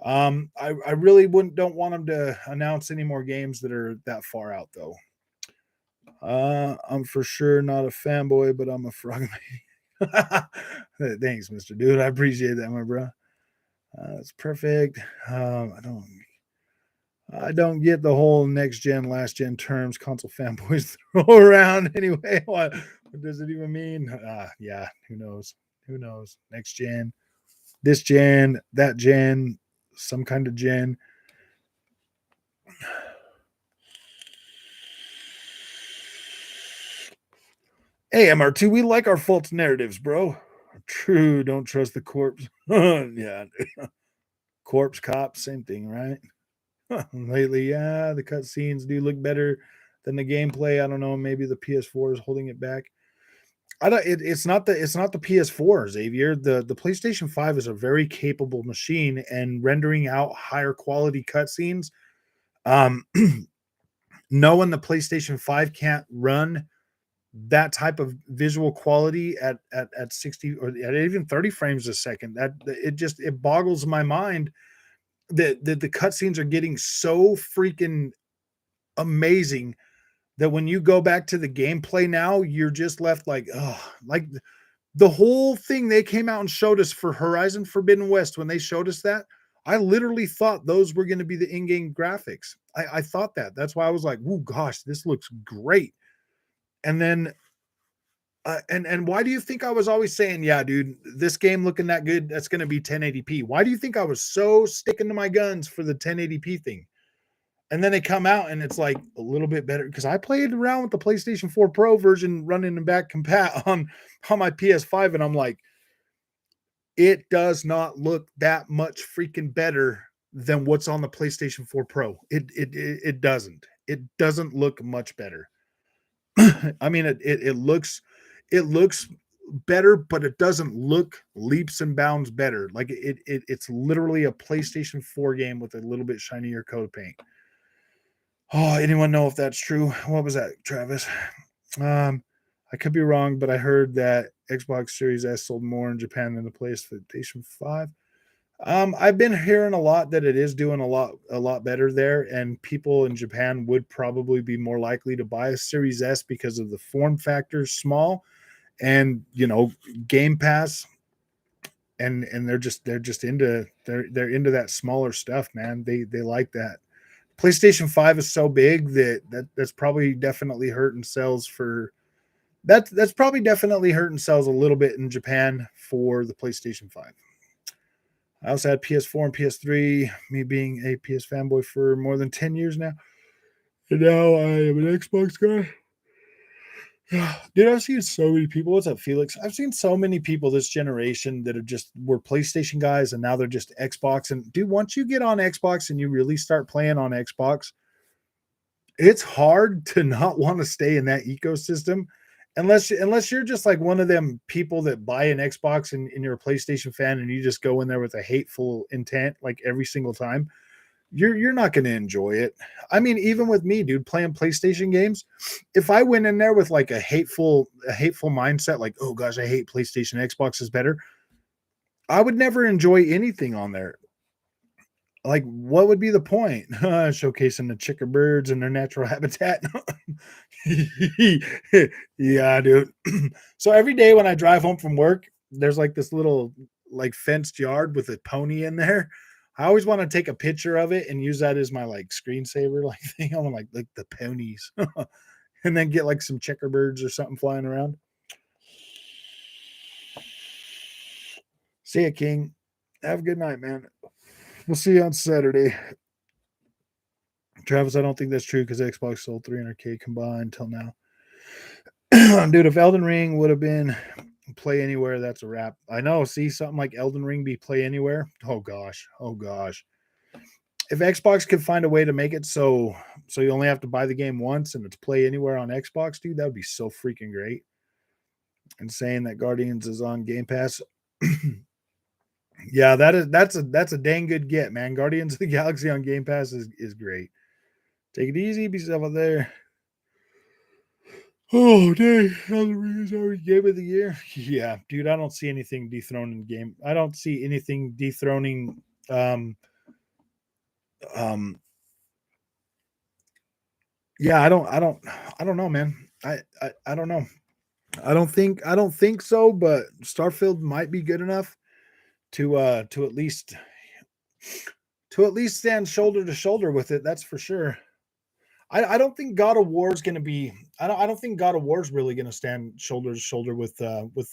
I really don't want them to announce any more games that are that far out though. I'm for sure not a fanboy, but I'm a frog. Thanks, Mr. Dude. I appreciate that, my bro. It's perfect. I don't get the whole next gen, last gen terms console fanboys throw around. Anyway, what does it even mean? Yeah, who knows? Who knows? Next gen, this gen, that gen, some kind of gen. Hey, MR2, we like our false narratives, bro. True, don't trust the corpse. Yeah, corpse cop, same thing, right? Lately, yeah, the cutscenes do look better than the gameplay. I don't know, maybe the PS4 is holding it back. I don't. It's not the PS4, Xavier. The PlayStation 5 is a very capable machine, and rendering out higher quality cutscenes. Um, knowing the PlayStation 5 can't run that type of visual quality at 60 or at even 30 frames a second, that it boggles my mind that the cutscenes are getting so freaking amazing that when you go back to the gameplay now, you're just left like, oh, like the whole thing they came out and showed us for Horizon Forbidden West. When they showed us that, I literally thought those were going to be the in-game graphics. I thought that. That's why I was like, oh gosh, this looks great. And then and why do you think I was always saying, yeah, dude, this game looking that good, that's going to be 1080p? Why do you think I was so sticking to my guns for the 1080p thing? And then they come out and it's like a little bit better because I played around with the PlayStation 4 Pro version running and back compat on my PS5, and I'm like, it does not look that much freaking better than what's on the PlayStation 4 Pro. It doesn't. It doesn't look much better. I mean, it looks better, but it doesn't look leaps and bounds better. Like it's literally a PlayStation 4 game with a little bit shinier coat of paint. Oh, anyone know if that's true? What was that, Travis? I could be wrong, but I heard that Xbox Series S sold more in Japan than the PlayStation 5. I've been hearing a lot that it is doing a lot better there, and people in Japan would probably be more likely to buy a Series S because of the form factor small, and Game Pass, and they're into that smaller stuff, man. They like that. PlayStation 5 is so big that's probably definitely hurting sales for that's probably definitely hurting sales a little bit in Japan for the PlayStation 5. I also had PS4 and PS3, me being a PS fanboy for more than 10 years now. And now I am an Xbox guy. Dude, I've seen so many people. What's up, Felix? I've seen so many people this generation that were PlayStation guys and now they're just Xbox. And dude, once you get on Xbox and you really start playing on Xbox, it's hard to not want to stay in that ecosystem unless you're just like one of them people that buy an Xbox and you're a PlayStation fan and you just go in there with a hateful intent like every single time. You're not going to enjoy it. I mean, even with me, dude, playing PlayStation games, if I went in there with like a hateful mindset, like, oh gosh, I hate PlayStation, Xbox is better, I would never enjoy anything on there. Like, what would be the point? Showcasing the chicker birds and their natural habitat. Yeah, dude. So every day when I drive home from work, there's like this little like fenced yard with a pony in there. I always want to take a picture of it and use that as my like screensaver like thing. I want like the ponies, and then get like some checker birds or something flying around. See ya, King. Have a good night, man. We'll see you on Saturday. Travis, I don't think that's true because Xbox sold 300K combined till now. Dude, if Elden Ring would have been Play anywhere. That's a wrap. I know. See something like Elden Ring be play anywhere. Oh gosh. Oh gosh. If Xbox could find a way to make it so you only have to buy the game once and it's play anywhere on Xbox, dude, that would be so freaking great. And saying that Guardians is on Game Pass. Yeah, that's a dang good get, man. Guardians of the Galaxy on Game Pass is great. Take it easy, be yourself out there. Oh, dang. Elden Ring is already game of the year. Yeah, dude, I don't see anything dethroning game. I don't see anything dethroning um yeah, I don't know, man. I don't know. I don't think so, but Starfield might be good enough to at least stand shoulder to shoulder with it. That's for sure. I don't think God of War is going to be. I don't think God of War is really going to stand shoulder to shoulder with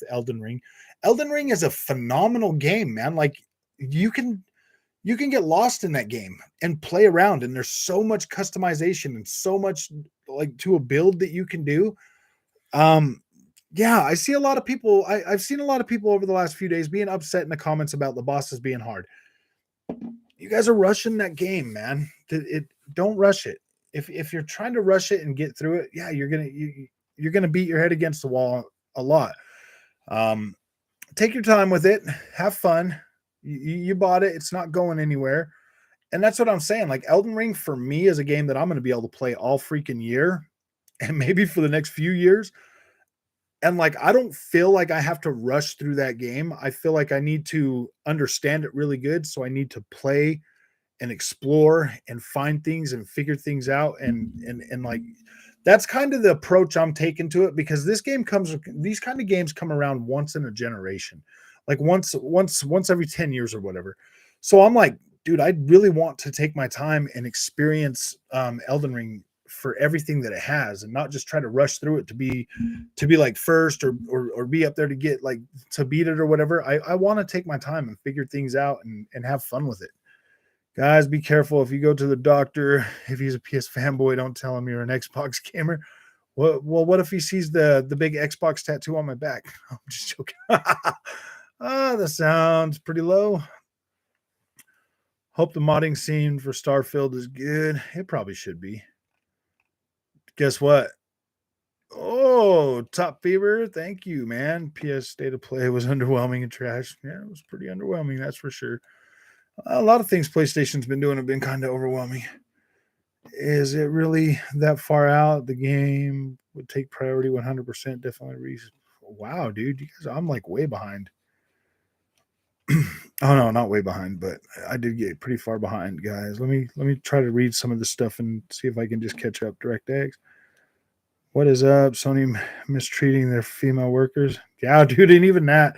Elden Ring. Elden Ring is a phenomenal game, man. Like you can you can get lost in that game and play around, and there's so much customization and so much like to a build that you can do. Um, yeah, I see a lot of people. I've seen a lot of people over the last few days being upset in the comments about the bosses being hard. You guys are rushing that game, man. Don't rush it. If you're trying to rush it and get through it, yeah, you're gonna beat your head against the wall a lot. Um, take your time with it. Have fun. You bought it. It's not going anywhere. And that's what I'm saying. Like Elden Ring for me is a game that I'm going to be able to play all freaking year and maybe for the next few years. And like I don't feel like I have to rush through that game. I feel like I need to understand it really good. So I need to play and explore and find things and figure things out and like that's kind of the approach I'm taking to it because these kind of games come around once in a generation, like once every 10 years or whatever. So I'm like, dude, I really want to take my time and experience Elden Ring for everything that it has and not just try to rush through it to be like first or be up there to get like to beat it or whatever. I want to take my time and figure things out and have fun with it. Guys, be careful if you go to the doctor. If he's a PS fanboy, don't tell him you're an Xbox gamer. What if he sees the big Xbox tattoo on my back? I'm just joking. The sound's pretty low. Hope the modding scene for Starfield is good. It probably should be. Guess what? Oh, Top Fever, thank you, man. PS State of Play was underwhelming and trash. Yeah, it was pretty underwhelming, that's for sure. A lot of things PlayStation's been doing have been kind of overwhelming. Is it really that far out? The game would take priority 100%. Definitely. Wow, dude, you guys, I'm like way behind. Oh no, not way behind, but I did get pretty far behind, guys. Let me try to read some of this stuff and see if I can just catch up. DirectX. What is up? Sony mistreating their female workers. Yeah, dude, and even that.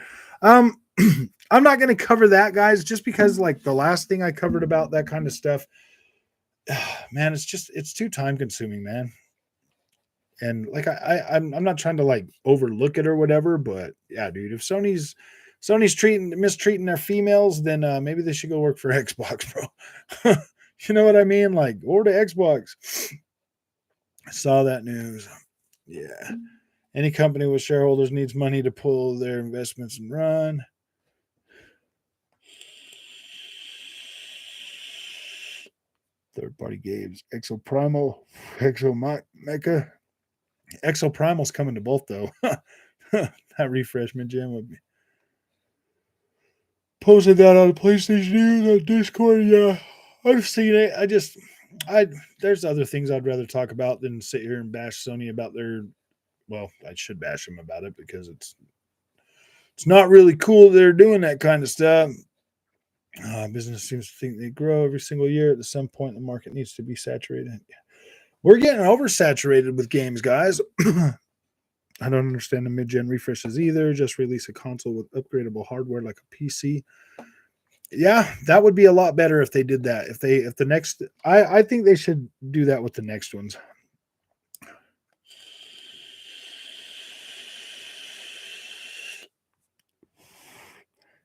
I'm not going to cover that, guys, just because like the last thing I covered about that kind of stuff, man, it's too time consuming, man. And like I'm not trying to like overlook it or whatever, but yeah, dude, if Sony's mistreating their females, then maybe they should go work for Xbox, bro. You know what I mean? Like, or to Xbox. I saw that news. Yeah. Any company with shareholders needs money to pull their investments and run. Third-party games. Exoprimal, Exomecha. Exoprimal's coming to both, though. That refreshment gem would be. Posted that on PlayStation News on Discord. Yeah, I've seen it. There's other things I'd rather talk about than sit here and bash Sony about their. Well, I should bash them about it because it's not really cool they're doing that kind of stuff. Business seems to think they grow every single year. At some point, the market needs to be saturated. We're getting oversaturated with games, guys. I don't understand the mid-gen refreshes either. Just release a console with upgradable hardware like a PC. Yeah, that would be a lot better if they did that. If the next, I think they should do that with the next ones.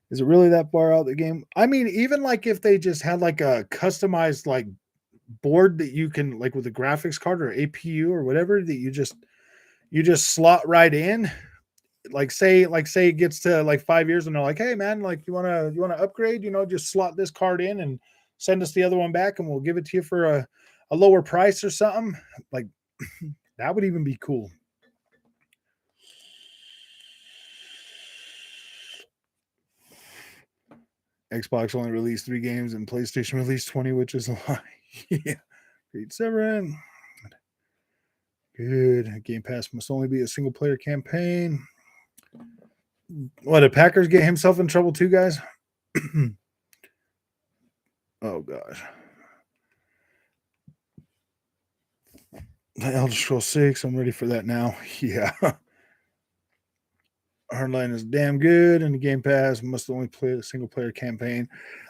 Is it really that far out the game? I mean, even like if they just had like a customized like board that you can like with a graphics card or APU or whatever that you just slot right in. say it gets to like 5 years and they're like, hey man, like you wanna upgrade, just slot this card in and send us the other one back and we'll give it to you for a lower price or something. Like that would even be cool. Xbox only released 3 games and PlayStation released 20, which is a lie. Yeah. Creed 7. Good. Game Pass must only be a single player campaign. What, did Packers get himself in trouble too, guys? Oh gosh. Elder Scrolls 6, I'm ready for that now. Yeah. Hardline is damn good, and the Game Pass must only play a single player campaign.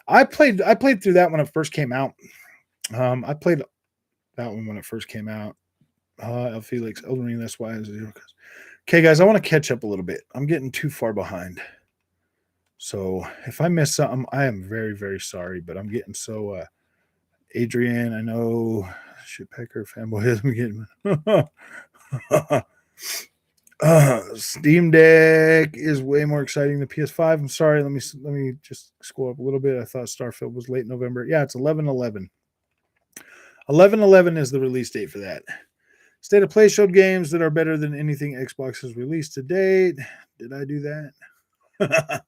I played through that when it first came out. I played that one when it first came out. El Felix, Elden Ring, that's why. Okay, guys, I want to catch up a little bit. I'm getting too far behind. So if I miss something, I am very, very sorry, but I'm getting so Adrian, I know shit pecker fanboy. I'm getting Steam Deck is way more exciting than PS5. I'm sorry. Let me just scroll up a little bit. I thought Starfield was late November. Yeah, it's 11/11. 11/11 is the release date for that. State of Play showed games that are better than anything Xbox has released to date. Did I do that?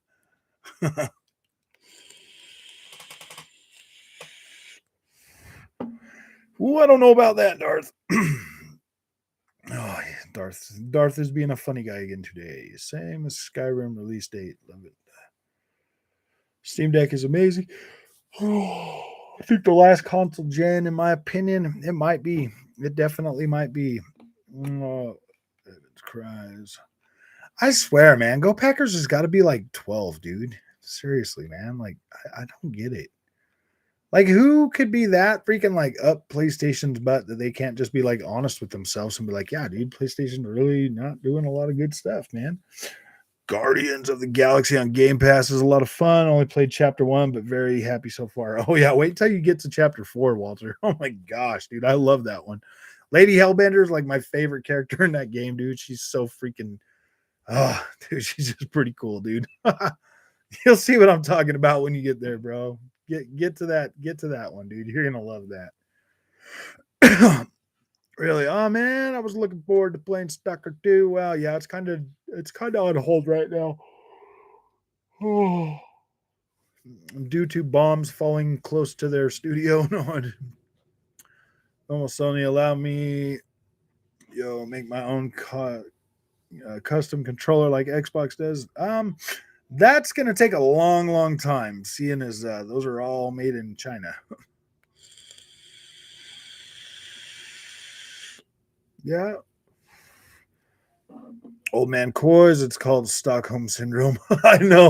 Ooh, I don't know about that, Darth. Oh, yeah, Darth is being a funny guy again today. Same as Skyrim release date. Love it. Steam Deck is amazing. I think the last console gen, in my opinion, it might be. It definitely might be. Oh, it cries. I swear, man, Go Packers has got to be like 12, dude. Seriously, man. Like, I don't get it. Like, who could be that freaking like up PlayStation's butt that they can't just be like honest with themselves and be like, yeah, dude, PlayStation really not doing a lot of good stuff, man. Guardians of the Galaxy on Game Pass is a lot of fun. Only played chapter 1, but very happy so far. Oh yeah, wait till you get to chapter 4, Walter. Oh my gosh, dude, I love that one. Lady Hellbender is like my favorite character in that game, dude. She's so freaking, oh, dude, she's just pretty cool, dude. You'll see what I'm talking about when you get there, bro. Get to that one, dude. You're gonna love that. Really? Oh man, I was looking forward to playing Stalker 2. Well, yeah, it's kind of on hold right now. Due to bombs falling close to their studio. No, almost Sony allow me, make my own custom controller like Xbox does. That's gonna take a long, long time, seeing as those are all made in China. Yeah. Old man Coors, it's called Stockholm Syndrome. I know.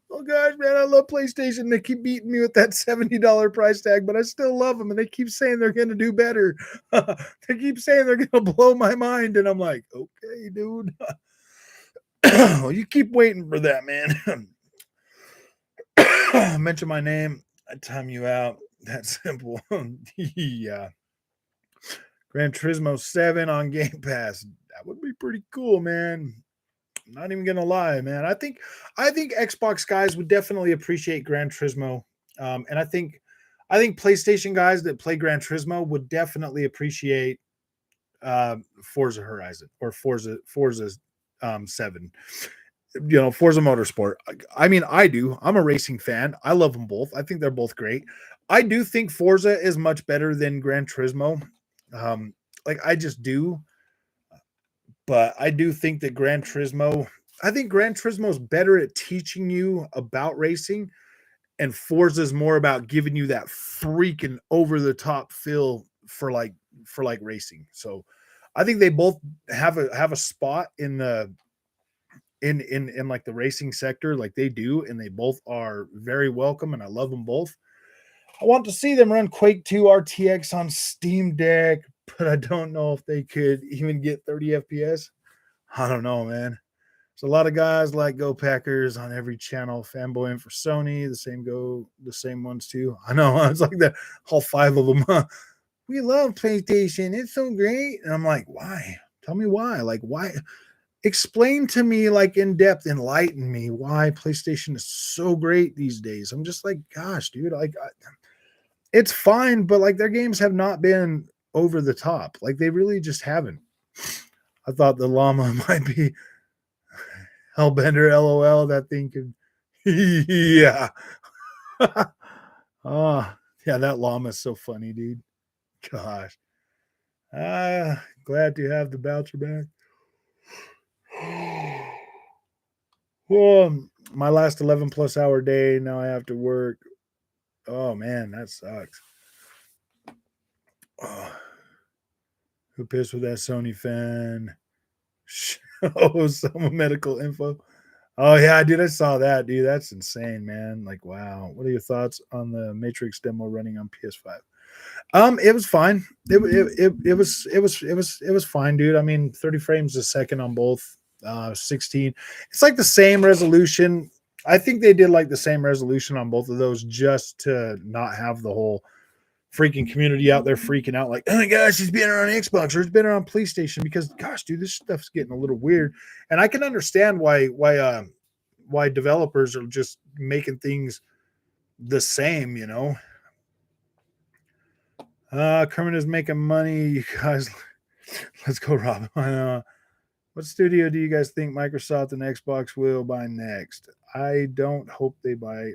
Oh gosh, man, I love PlayStation. They keep beating me with that $70 price tag, but I still love them, and they keep saying they're going to do better. They keep saying they're going to blow my mind, and I'm like, okay, dude. Well, you keep waiting for that, man. Mention my name, I time you out. That's simple. Yeah. Gran Turismo 7 on Game Pass. That would be pretty cool, man. I'm not even gonna lie, man. I think Xbox guys would definitely appreciate Gran Turismo. And I think PlayStation guys that play Gran Turismo would definitely appreciate Forza Horizon or Forza 7. Forza Motorsport. I mean, I do. I'm a racing fan. I love them both. I think they're both great. I do think Forza is much better than Gran Turismo. I just do. But I do think that I think Gran Turismo is better at teaching you about racing, and Forza is more about giving you that freaking over the top feel for racing. So I think they both have a spot in the in like the racing sector, like they do, and they both are very welcome, and I love them both. I want to see them run Quake 2 RTX on Steam Deck, but I don't know if they could even get 30 FPS. I don't know, man. There's a lot of guys like Go Packers on every channel, fanboying for Sony. The same ones too. I know. It's like that, all 5 of them. We love PlayStation. It's so great. And I'm like, why? Tell me why. Like, why? explain to me, like, in depth, enlighten me why PlayStation is so great these days. I'm just like, gosh, dude, like, it's fine, but like their games have not been over the top. Like they really just haven't. I thought the llama might be Hellbender. LOL. That thing could. Yeah. Oh, yeah. That llama's so funny, dude. Gosh. Glad to have the Boucher back. Well, my last 11 plus hour day. Now I have to work. Oh man, that sucks. Oh, who pissed with that Sony fan? Oh, some medical info. Oh yeah, dude, I saw that, dude. That's insane, man. Like, wow. What are your thoughts on the Matrix demo running on PS5? It was fine. It was fine, dude. I mean, 30 frames a second on both. 16. It's like the same resolution. I think they did like the same resolution on both of those just to not have the whole freaking community out there freaking out like, oh my gosh, he's been on Xbox or he's been on PlayStation, because gosh, dude, this stuff's getting a little weird. And I can understand why developers are just making things the same, you know. Kermit is making money, you guys. Let's go, Rob. What studio do you guys think Microsoft and Xbox will buy next? I don't hope they buy.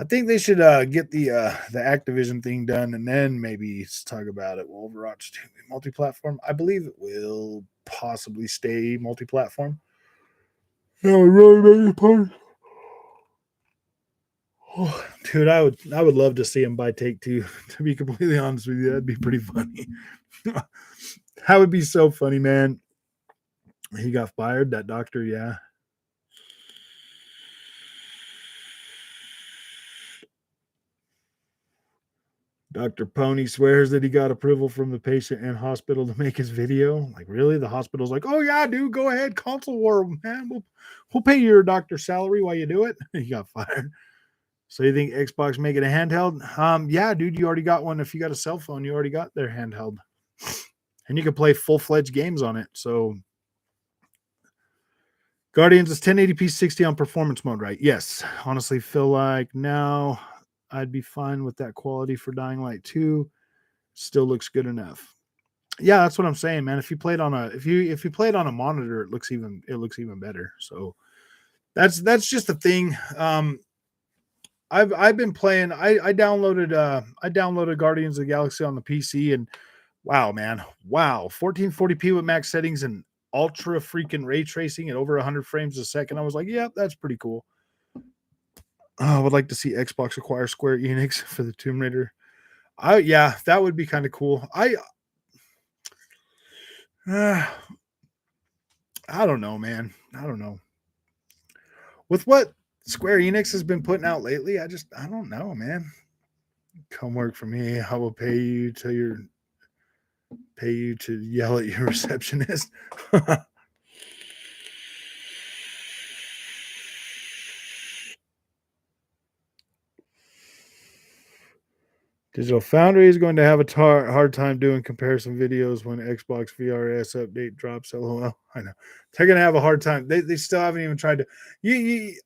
I think they should get the Activision thing done and then maybe talk about it. Will Overwatch 2 be multi-platform? I believe it will possibly stay multi-platform. Yeah, really make it oh, dude, I would love to see him buy Take-Two. To be completely honest with you, that'd be pretty funny. That would be so funny, man. He got fired, that doctor, yeah. Dr. Pony swears that he got approval from the patient and hospital to make his video. Like, really? The hospital's like, oh, yeah, dude, go ahead. Console war, man. We'll pay your doctor's salary while you do it. He got fired. So you think Xbox making a handheld? Yeah, dude, you already got one. If you got a cell phone, you already got their handheld. And you can play full-fledged games on it. So Guardians is 1080p 60 on performance mode, right? Yes. Honestly, feel like now I'd be fine with that quality for Dying Light 2. Still looks good enough. Yeah, that's what I'm saying, man. If you played on a if you played on a monitor, it looks even better. So that's just the thing. I've been playing. I downloaded Guardians of the Galaxy on the PC, and wow, man, wow, 1440p with max settings and ultra freaking ray tracing at over 100 frames a second. I was like, yeah, that's pretty cool. I would like to see Xbox acquire Square Enix for the Tomb Raider. Yeah, that would be kind of cool. I don't know, man. I don't know. With what Square Enix has been putting out lately, I don't know, man. Come work for me. I will pay you to yell at your receptionist. Digital Foundry is going to have a hard time doing comparison videos when Xbox VRS update drops. LOL. I know they're going to have a hard time. They still haven't even tried to.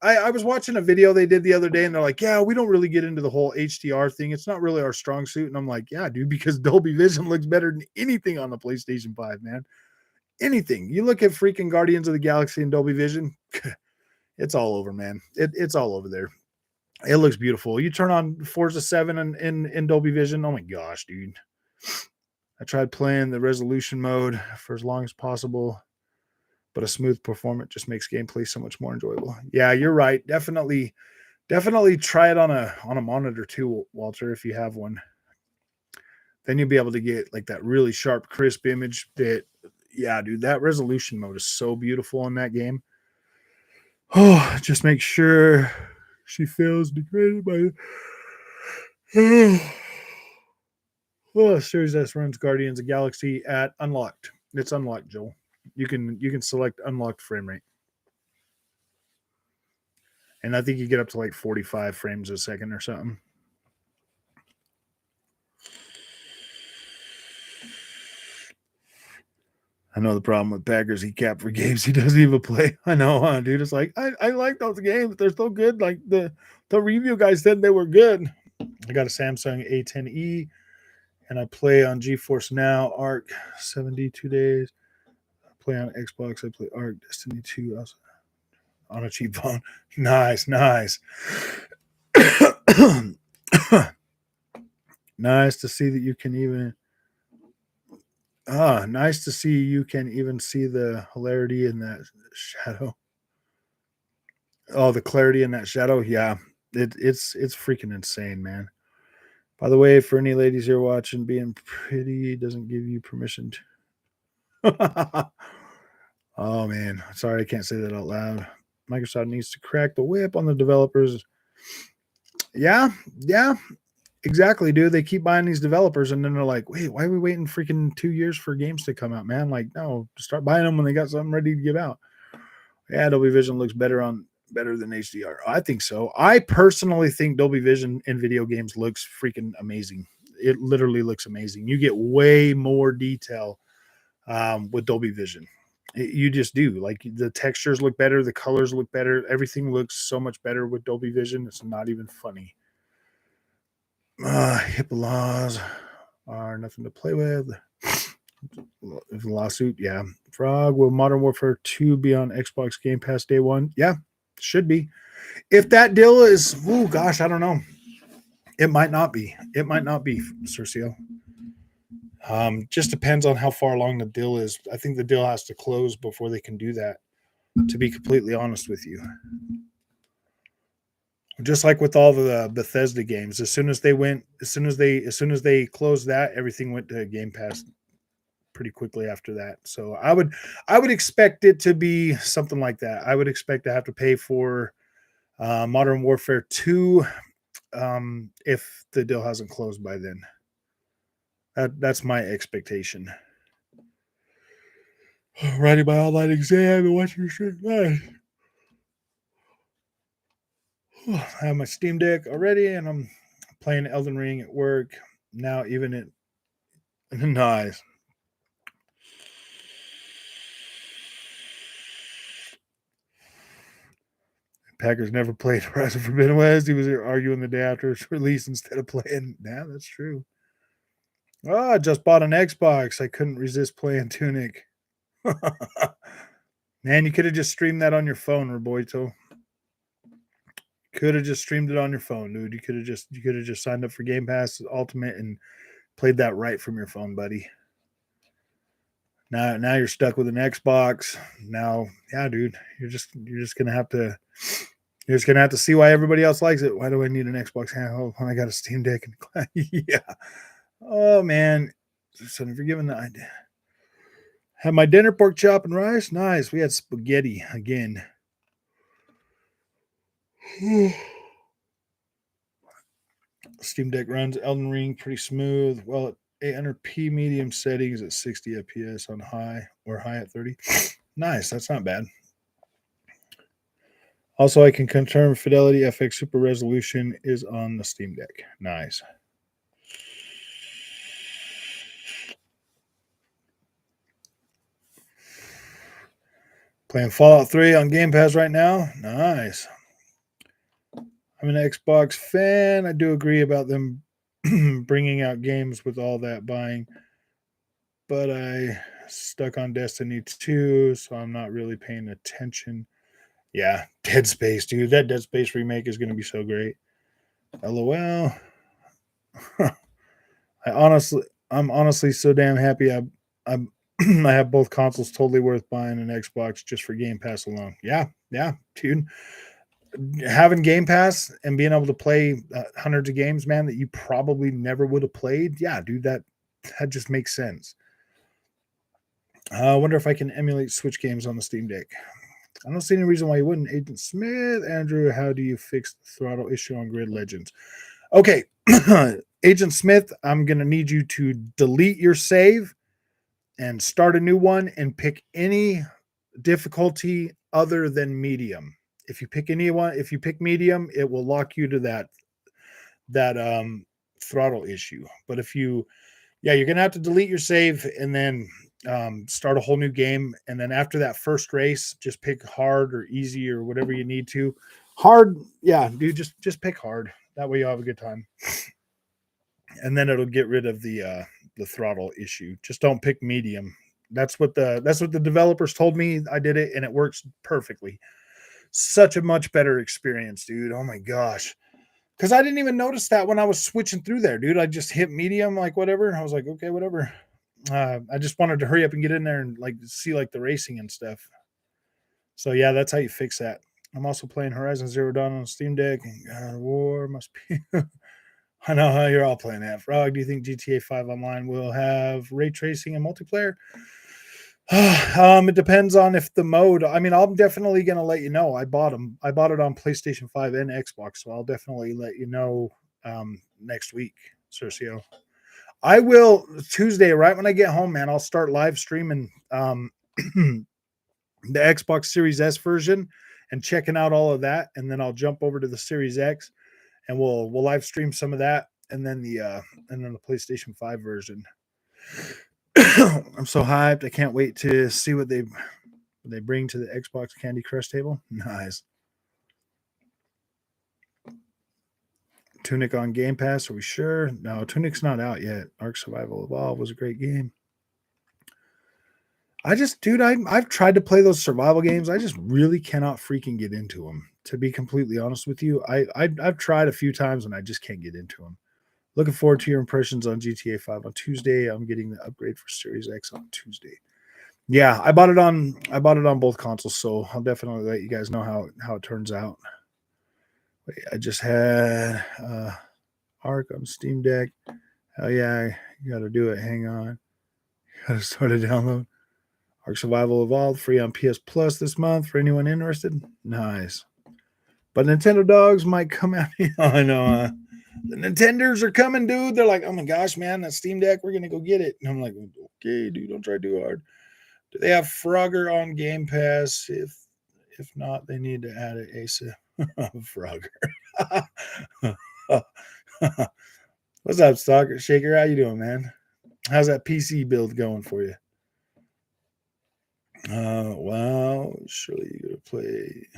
I was watching a video they did the other day, and they're like, "Yeah, we don't really get into the whole HDR thing. It's not really our strong suit." And I'm like, "Yeah, dude, because Dolby Vision looks better than anything on the PlayStation 5, man. Anything. You look at freaking Guardians of the Galaxy and Dolby Vision, it's all over, man. It's all over there." It looks beautiful. You turn on Forza 7 in Dolby Vision. Oh my gosh, dude. I tried playing the resolution mode for as long as possible, but a smooth performance just makes gameplay so much more enjoyable. Yeah, you're right. Definitely try it on a monitor too, Walter, if you have one. Then you'll be able to get like that really sharp, crisp image that yeah, dude, that resolution mode is so beautiful in that game. Oh, just make sure she feels degraded by oh, Series S runs Guardians of Galaxy at unlocked. It's unlocked, Joel. You can select unlocked frame rate. And I think you get up to like 45 frames a second or something. I know the problem with Packers. He capped for games he doesn't even play. I know, huh, dude. It's like I like those games. They're so good. Like the review guy said they were good. I got a Samsung A10e, and I play on GeForce Now, Arc 72 days. I play on Xbox. I play Arc, Destiny 2 also on a cheap phone. Nice, nice. Nice to see that you can even. Nice to see you can even see the hilarity in that shadow. Oh, the clarity in that shadow. Yeah, it's freaking insane, man. By the way, for any ladies here watching, being pretty doesn't give you permission to. Oh man, sorry I can't say that out loud. Microsoft needs to crack the whip on the developers. Yeah, yeah, exactly, dude. They keep buying these developers, and then they're like, "Wait, why are we waiting freaking 2 years for games to come out, man?" Like, no, start buying them when they got something ready to give out. Yeah, Dolby Vision looks better than HDR. I think so. I personally think Dolby Vision in video games looks freaking amazing. It literally looks amazing. You get way more detail with Dolby Vision. You just do. Like the textures look better, the colors look better, everything looks so much better with Dolby Vision. It's not even funny. HIPAA laws are nothing to play with. Lawsuit, yeah. Frog, will Modern Warfare 2 be on Xbox Game Pass day one? Yeah, should be. If that deal is, oh gosh, I don't know. It might not be. It might not be, Cercio. Just depends on how far along the deal is. I think the deal has to close before they can do that, to be completely honest with you. Just like with all the Bethesda games, as soon as they closed that, everything went to Game Pass pretty quickly after that. So I would expect it to be something like that. I would expect to have to pay for Modern Warfare 2 if the deal hasn't closed by then. That's my expectation. Writing my online exam and watching your shit. Nice. I have my Steam Deck already, and I'm playing Elden Ring at work now. Even it, nice. Packers never played Horizon Forbidden West. He was arguing the day after its release instead of playing. Yeah, that's true. Oh, I just bought an Xbox. I couldn't resist playing Tunic. Man, you could have just streamed that on your phone, Roboito. Could have just streamed it on your phone, dude. You could have just signed up for Game Pass Ultimate and played that right from your phone, buddy. Now you're stuck with an Xbox. Now, yeah, dude, you're just gonna have to see why everybody else likes it. Why do I need an Xbox handheld when I got a Steam Deck? And yeah. Oh man, so forgiven the idea. Had my dinner, pork chop and rice. Nice. We had spaghetti again. Steam Deck runs Elden Ring pretty smooth. Well, at 800p medium settings at 60 FPS on high or high at 30. Nice. That's not bad. Also, I can confirm Fidelity FX Super Resolution is on the Steam Deck. Nice. Playing Fallout 3 on Game Pass right now. Nice. I'm an Xbox fan. I do agree about them bringing out games with all that buying, but I stuck on Destiny 2, so I'm not really paying attention. Yeah, Dead Space, dude. That Dead Space remake is going to be so great. LOL. I'm honestly so damn happy. I have both consoles. Totally worth buying an Xbox just for Game Pass alone. Yeah, dude. Having Game Pass and being able to play hundreds of games, man, that you probably never would have played. Yeah, dude, that just makes sense. I wonder if I can emulate Switch games on the Steam Deck. I don't see any reason why you wouldn't. Agent Smith, Andrew, how do you fix the throttle issue on Grid Legends? Okay, Agent Smith, I'm going to need you to delete your save and start a new one and pick any difficulty other than medium. If you pick medium, it will lock you to that throttle issue. But if you're going to have to delete your save and then start a whole new game, and then after that first race, just pick hard or easy or whatever you need to. Hard, yeah, dude, just pick hard. That way you'll have a good time, and then it'll get rid of the throttle issue. Just don't pick medium. That's what the developers told me. I did it, and it works perfectly. Such a much better experience, dude. Oh my gosh. Because I didn't even notice that when I was switching through there, dude. I just hit medium, like whatever. I was like, okay, whatever. I just wanted to hurry up and get in there and like see like the racing and stuff. So yeah, that's how you fix that. I'm also playing Horizon Zero Dawn on Steam Deck, and God of War must be. I know how you're all playing that. Frog, do you think GTA 5 Online will have ray tracing and multiplayer? It depends on if the mode. I mean, I'm definitely gonna let you know. I bought them. I bought it on PlayStation 5 and Xbox, so I'll definitely let you know next week, Cercio. I will Tuesday, right when I get home, man. I'll start live streaming the Xbox Series S version and checking out all of that, and then I'll jump over to the Series X and we'll live stream some of that, and then the PlayStation 5 version. I'm so hyped. I can't wait to see what they bring to the Xbox Candy Crush table. Nice. Tunic on Game Pass. Are we sure? No, Tunic's not out yet. Ark Survival Evolved was a great game. I've tried to play those survival games. I just really cannot freaking get into them. To be completely honest with you, I've tried a few times and I just can't get into them. Looking forward to your impressions on GTA 5 on Tuesday. I'm getting the upgrade for Series X on Tuesday. Yeah, I bought it on both consoles, so I'll definitely let you guys know how it turns out. Wait, I just had Ark on Steam Deck. Hell yeah, you gotta do it. Hang on. Gotta start a download. Ark Survival Evolved free on PS Plus this month for anyone interested. Nice. But Nintendo dogs might come out. I know. The Nintendos are coming, dude. They're like, oh my gosh, man, that Steam Deck, we're gonna go get it. And I'm like, okay, dude, don't try too hard. Do they have Frogger on Game Pass? If not, they need to add it ASAP. Frogger. What's up, Stalker Shaker? How you doing, man? How's that PC build going for you? Wow, surely you're gonna play.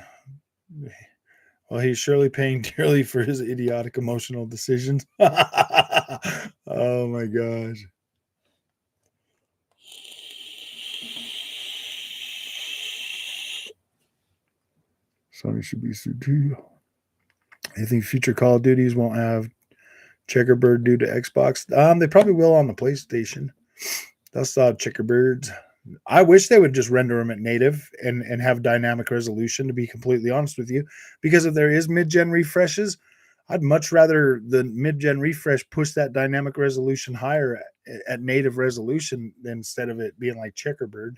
Well, he's surely paying dearly for his idiotic emotional decisions. Oh my gosh. Sony should be sued too. I think future Call of Duties won't have checkerbird due to Xbox. They probably will on the PlayStation. They'll still have checkerbirds. I wish they would just render them at native and have dynamic resolution, to be completely honest with you. Because if there is mid-gen refreshes, I'd much rather the mid-gen refresh push that dynamic resolution higher at native resolution instead of it being like checkerbird.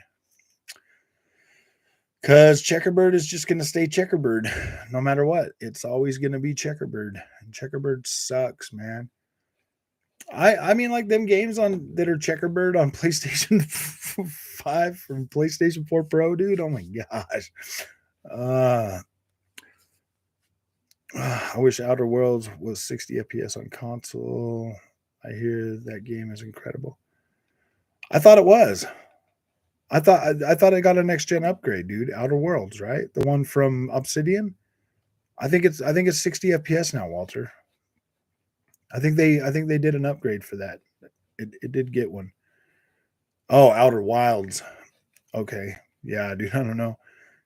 Because checkerbird is just going to stay checkerbird no matter what. It's always going to be checkerbird. And checkerbird sucks, man. I mean, like them games on that are checkerbird on PlayStation 5 from PlayStation 4 Pro, dude. Oh my gosh. I wish Outer Worlds was 60 FPS on console. I hear that game is incredible. I thought it was. I thought I got a next gen upgrade, dude. Outer Worlds, right? The one from Obsidian. I think it's 60 FPS now, Walter. I think they did an upgrade for that. It did get one. Oh, Outer Wilds. Okay. Yeah, dude, I don't know.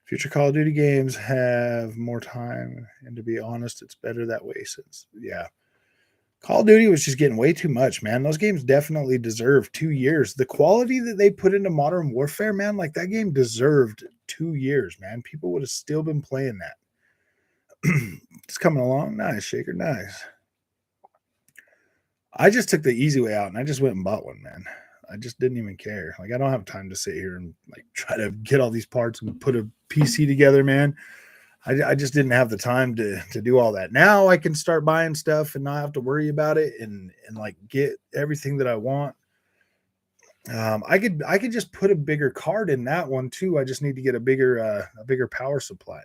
Future Call of Duty games have more time, and to be honest, it's better that way since Call of Duty was just getting way too much, man. Those games definitely deserve 2 years. The quality that they put into Modern Warfare, man, like that game deserved 2 years, man. People would have still been playing that. It's coming along. Nice, Shaker. Nice. I just took the easy way out and I just went and bought one, man. I just didn't even care. Like I don't have time to sit here and like try to get all these parts and put a PC together, man. I just didn't have the time to do all that. Now I can start buying stuff and not have to worry about it and like get everything that I want. I could just put a bigger card in that one too. I just need to get a bigger power supply.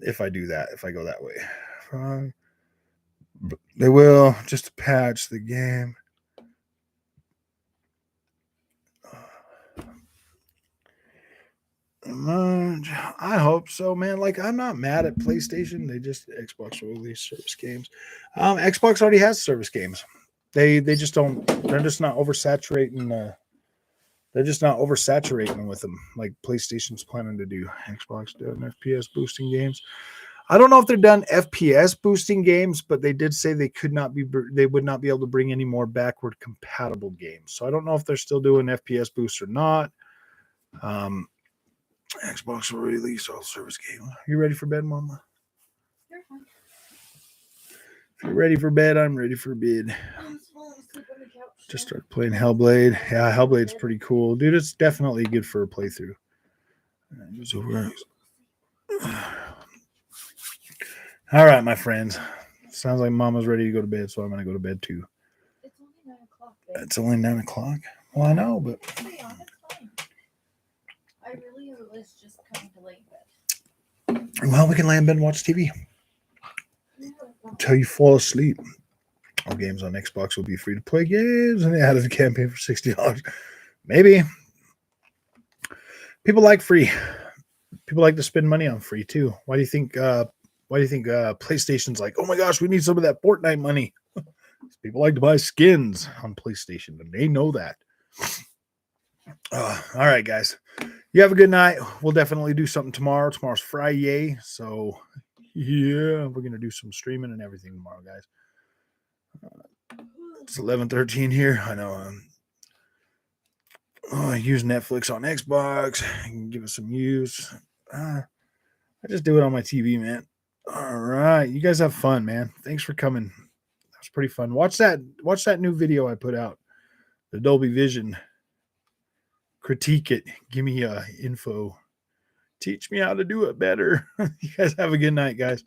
If I do that, if I go that way. They will just patch the game. I hope so, man. Like, I'm not mad at PlayStation. They just Xbox will release service games. Xbox already has service games. They just don't. They're just not oversaturating. They're just not oversaturating with them like PlayStation's planning to do. Xbox doing FPS boosting games. I don't know if they're done FPS boosting games, but they did say they could not be. They would not be able to bring any more backward compatible games. So I don't know if they're still doing FPS boost or not. Xbox will release all service games. You ready for bed, Mama? You're fine. If you're ready for bed, I'm ready for bed. I'm just falling asleep on the couch. Just start playing Hellblade. Yeah, Hellblade's pretty cool. Dude, it's definitely good for a playthrough. All right, my friends. Sounds like Mama's ready to go to bed, so I'm going to go to bed too. It's only 9 o'clock. Babe. It's only 9 o'clock. Well, I know, but Yeah, it's fine. I really was just coming to lay in bed. well, we can lay in bed and watch TV until you fall asleep. All games on Xbox will be free to play games, and they added a campaign for $60. Maybe. People like free. People like to spend money on free too. Why do you think? PlayStation's like, oh my gosh, we need some of that Fortnite money? People like to buy skins on PlayStation, and they know that. All right, guys. You have a good night. We'll definitely do something tomorrow. Tomorrow's Friday, so yeah, we're gonna do some streaming and everything tomorrow, guys. It's 11:13 here. I know. I use Netflix on Xbox. I can give it some use. I just do it on my TV, man. All right, you guys have fun, man. Thanks for coming. That was pretty fun. Watch that new video I put out, the Dolby Vision. Critique it. Give me info. Teach me how to do it better. You guys have a good night, guys.